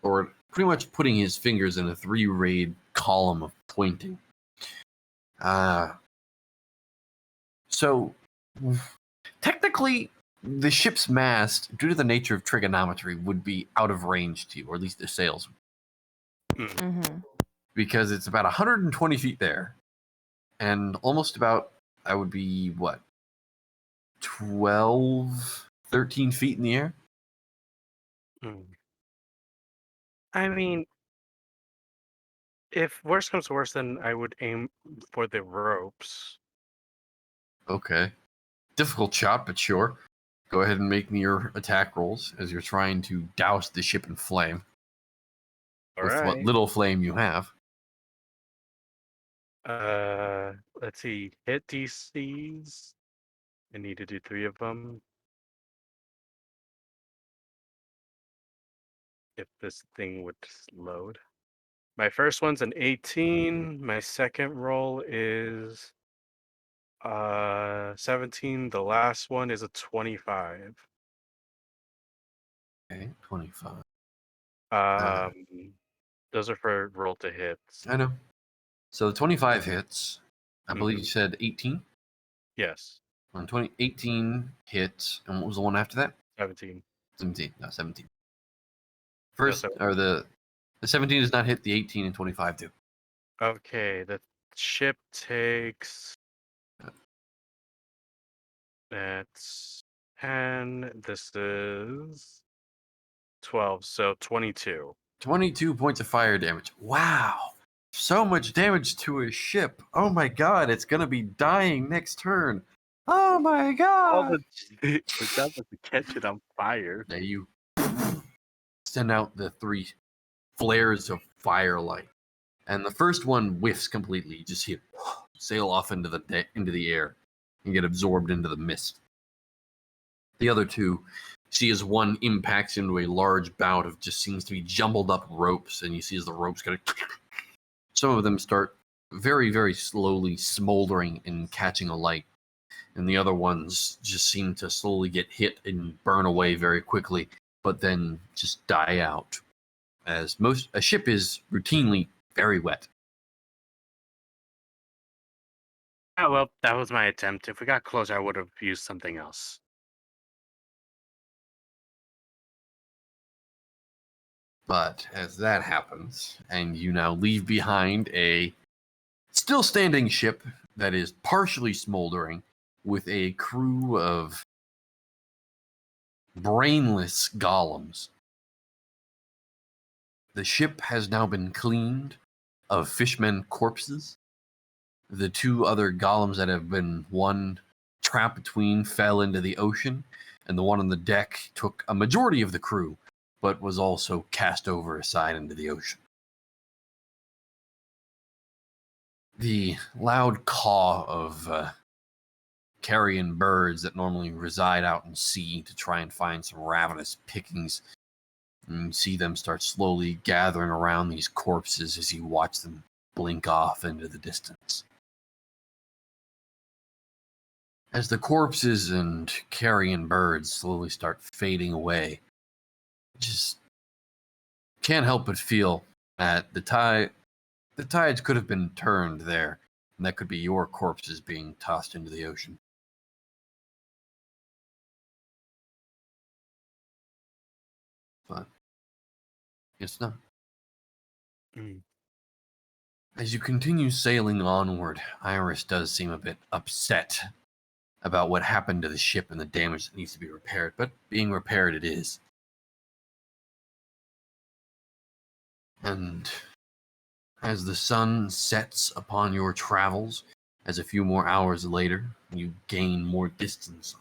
or pretty much putting his fingers in a three-rayed column of pointing. So, technically, the ship's mast, due to the nature of trigonometry, would be out of range to you, or at least the sails, Mm-hmm. because it's about 120 feet there, and almost about, I would be, what, 12, 13 feet in the air? Hmm. I mean, if worse comes to worse, then I would aim for the ropes. Okay. Difficult shot, but sure. Go ahead and make me your attack rolls as you're trying to douse the ship in flame. With what Alright. little flame you have. Let's see. Hit DCs. I need to do 3 of them. If this thing would load. My first one's an 18. My second roll is 17. The last one is a 25. Okay, 25. Those are for roll to hits. I know. So the 25 hits. I believe you Mhm. said 18. Yes, On 18 hits. And what was the one after that? 17. 17. No, 17. No, First, or the 17 does not hit, the 18 and 25 do. Okay, the ship takes. That's 10. This is 12, so 22. 22 points of fire damage. Wow. So much damage to a ship. Oh my god, it's going to be dying next turn. Oh my All god. the it does is to catch it on fire. Now you send out the 3 flares of firelight. And the first one whiffs completely. You just see it sail off into the air and get absorbed into the mist. The other 2 see as one impacts into a large bout of just seems to be jumbled up ropes, and you see as the ropes kind of some of them start very, very slowly smoldering and catching alight, and the other ones just seem to slowly get hit and burn away very quickly, but then just die out. As a ship is routinely very wet. Oh, well, that was my attempt. If we got closer, I would have used something else. But as that happens, and you now leave behind a still standing ship that is partially smoldering with a crew of brainless golems. The ship has now been cleaned of fishmen corpses. The two other golems that have been one trapped between fell into the ocean, and the one on the deck took a majority of the crew, but was also cast over aside into the ocean. The loud caw of carrion birds that normally reside out in sea to try and find some ravenous pickings. And you see them start slowly gathering around these corpses as you watch them blink off into the distance. As the corpses and carrion birds slowly start fading away, just can't help but feel that the tides could have been turned there, and that could be your corpses being tossed into the ocean. But it's not. Mm. As you continue sailing onward, Iris does seem a bit upset about what happened to the ship and the damage that needs to be repaired, but being repaired it is. And as the sun sets upon your travels, as a few more hours later, you gain more distance.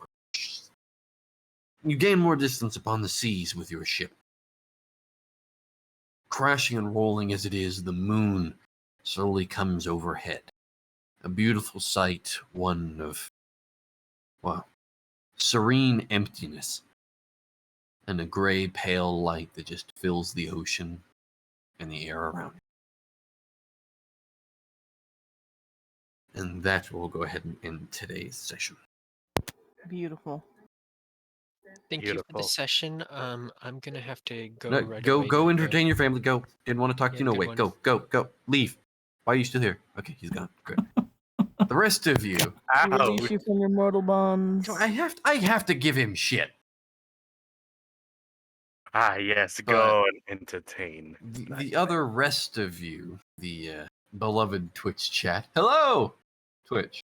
You gain more distance upon the seas with your ship. Crashing and rolling as it is, the moon slowly comes overhead. A beautiful sight, one of, well, serene emptiness, and a gray, pale light that just fills the ocean and the air around it. And that will go ahead and end today's session. Beautiful. Thank you for Beautiful. the session. I'm gonna have to go No, right go, away. go, entertain your family. Go. Didn't want to talk to Yeah, you. No, good wait. one. Go. Leave. Why are you still here? Okay, he's gone. Good. The rest of you, We release you from your mortal bonds. I have to give him shit. Ah, yes, But go and entertain. the other rest of you, the beloved Twitch chat. Hello, Twitch.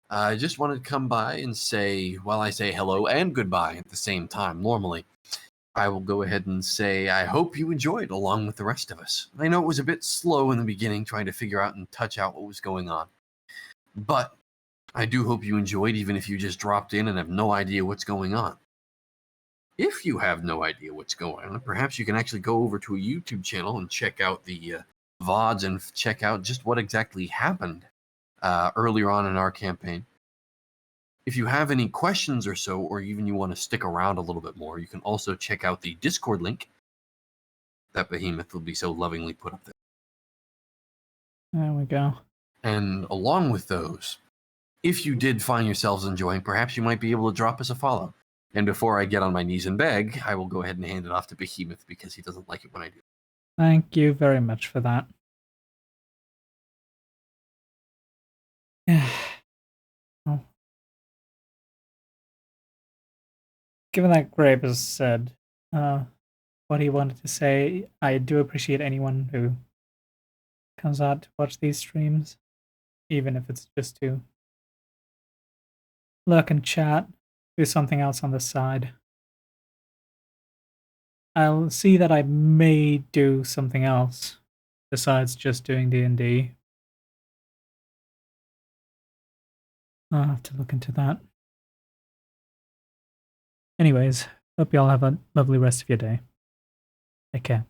I just wanted to come by and say, while I say hello and goodbye at the same time, normally, I will go ahead and say I hope you enjoyed along with the rest of us. I know it was a bit slow in the beginning trying to figure out and touch out what was going on, but I do hope you enjoyed, even if you just dropped in and have no idea what's going on. If you have no idea what's going on, perhaps you can actually go over to a YouTube channel and check out the VODs and check out just what exactly happened earlier on in our campaign. If you have any questions or so, or even you want to stick around a little bit more, you can also check out the Discord link that Behemoth will be so lovingly put up there. There we go. And along with those, if you did find yourselves enjoying, perhaps you might be able to drop us a follow. And before I get on my knees and beg, I will go ahead and hand it off to Behemoth because he doesn't like it when I do. Thank you very much for that. Well, given that Grape has said what he wanted to say, I do appreciate anyone who comes out to watch these streams, even if it's just to lurk and chat, do something else on the side. I'll see that I may do something else besides just doing D&D. I'll have to look into that. Anyways, hope you all have a lovely rest of your day. Take care.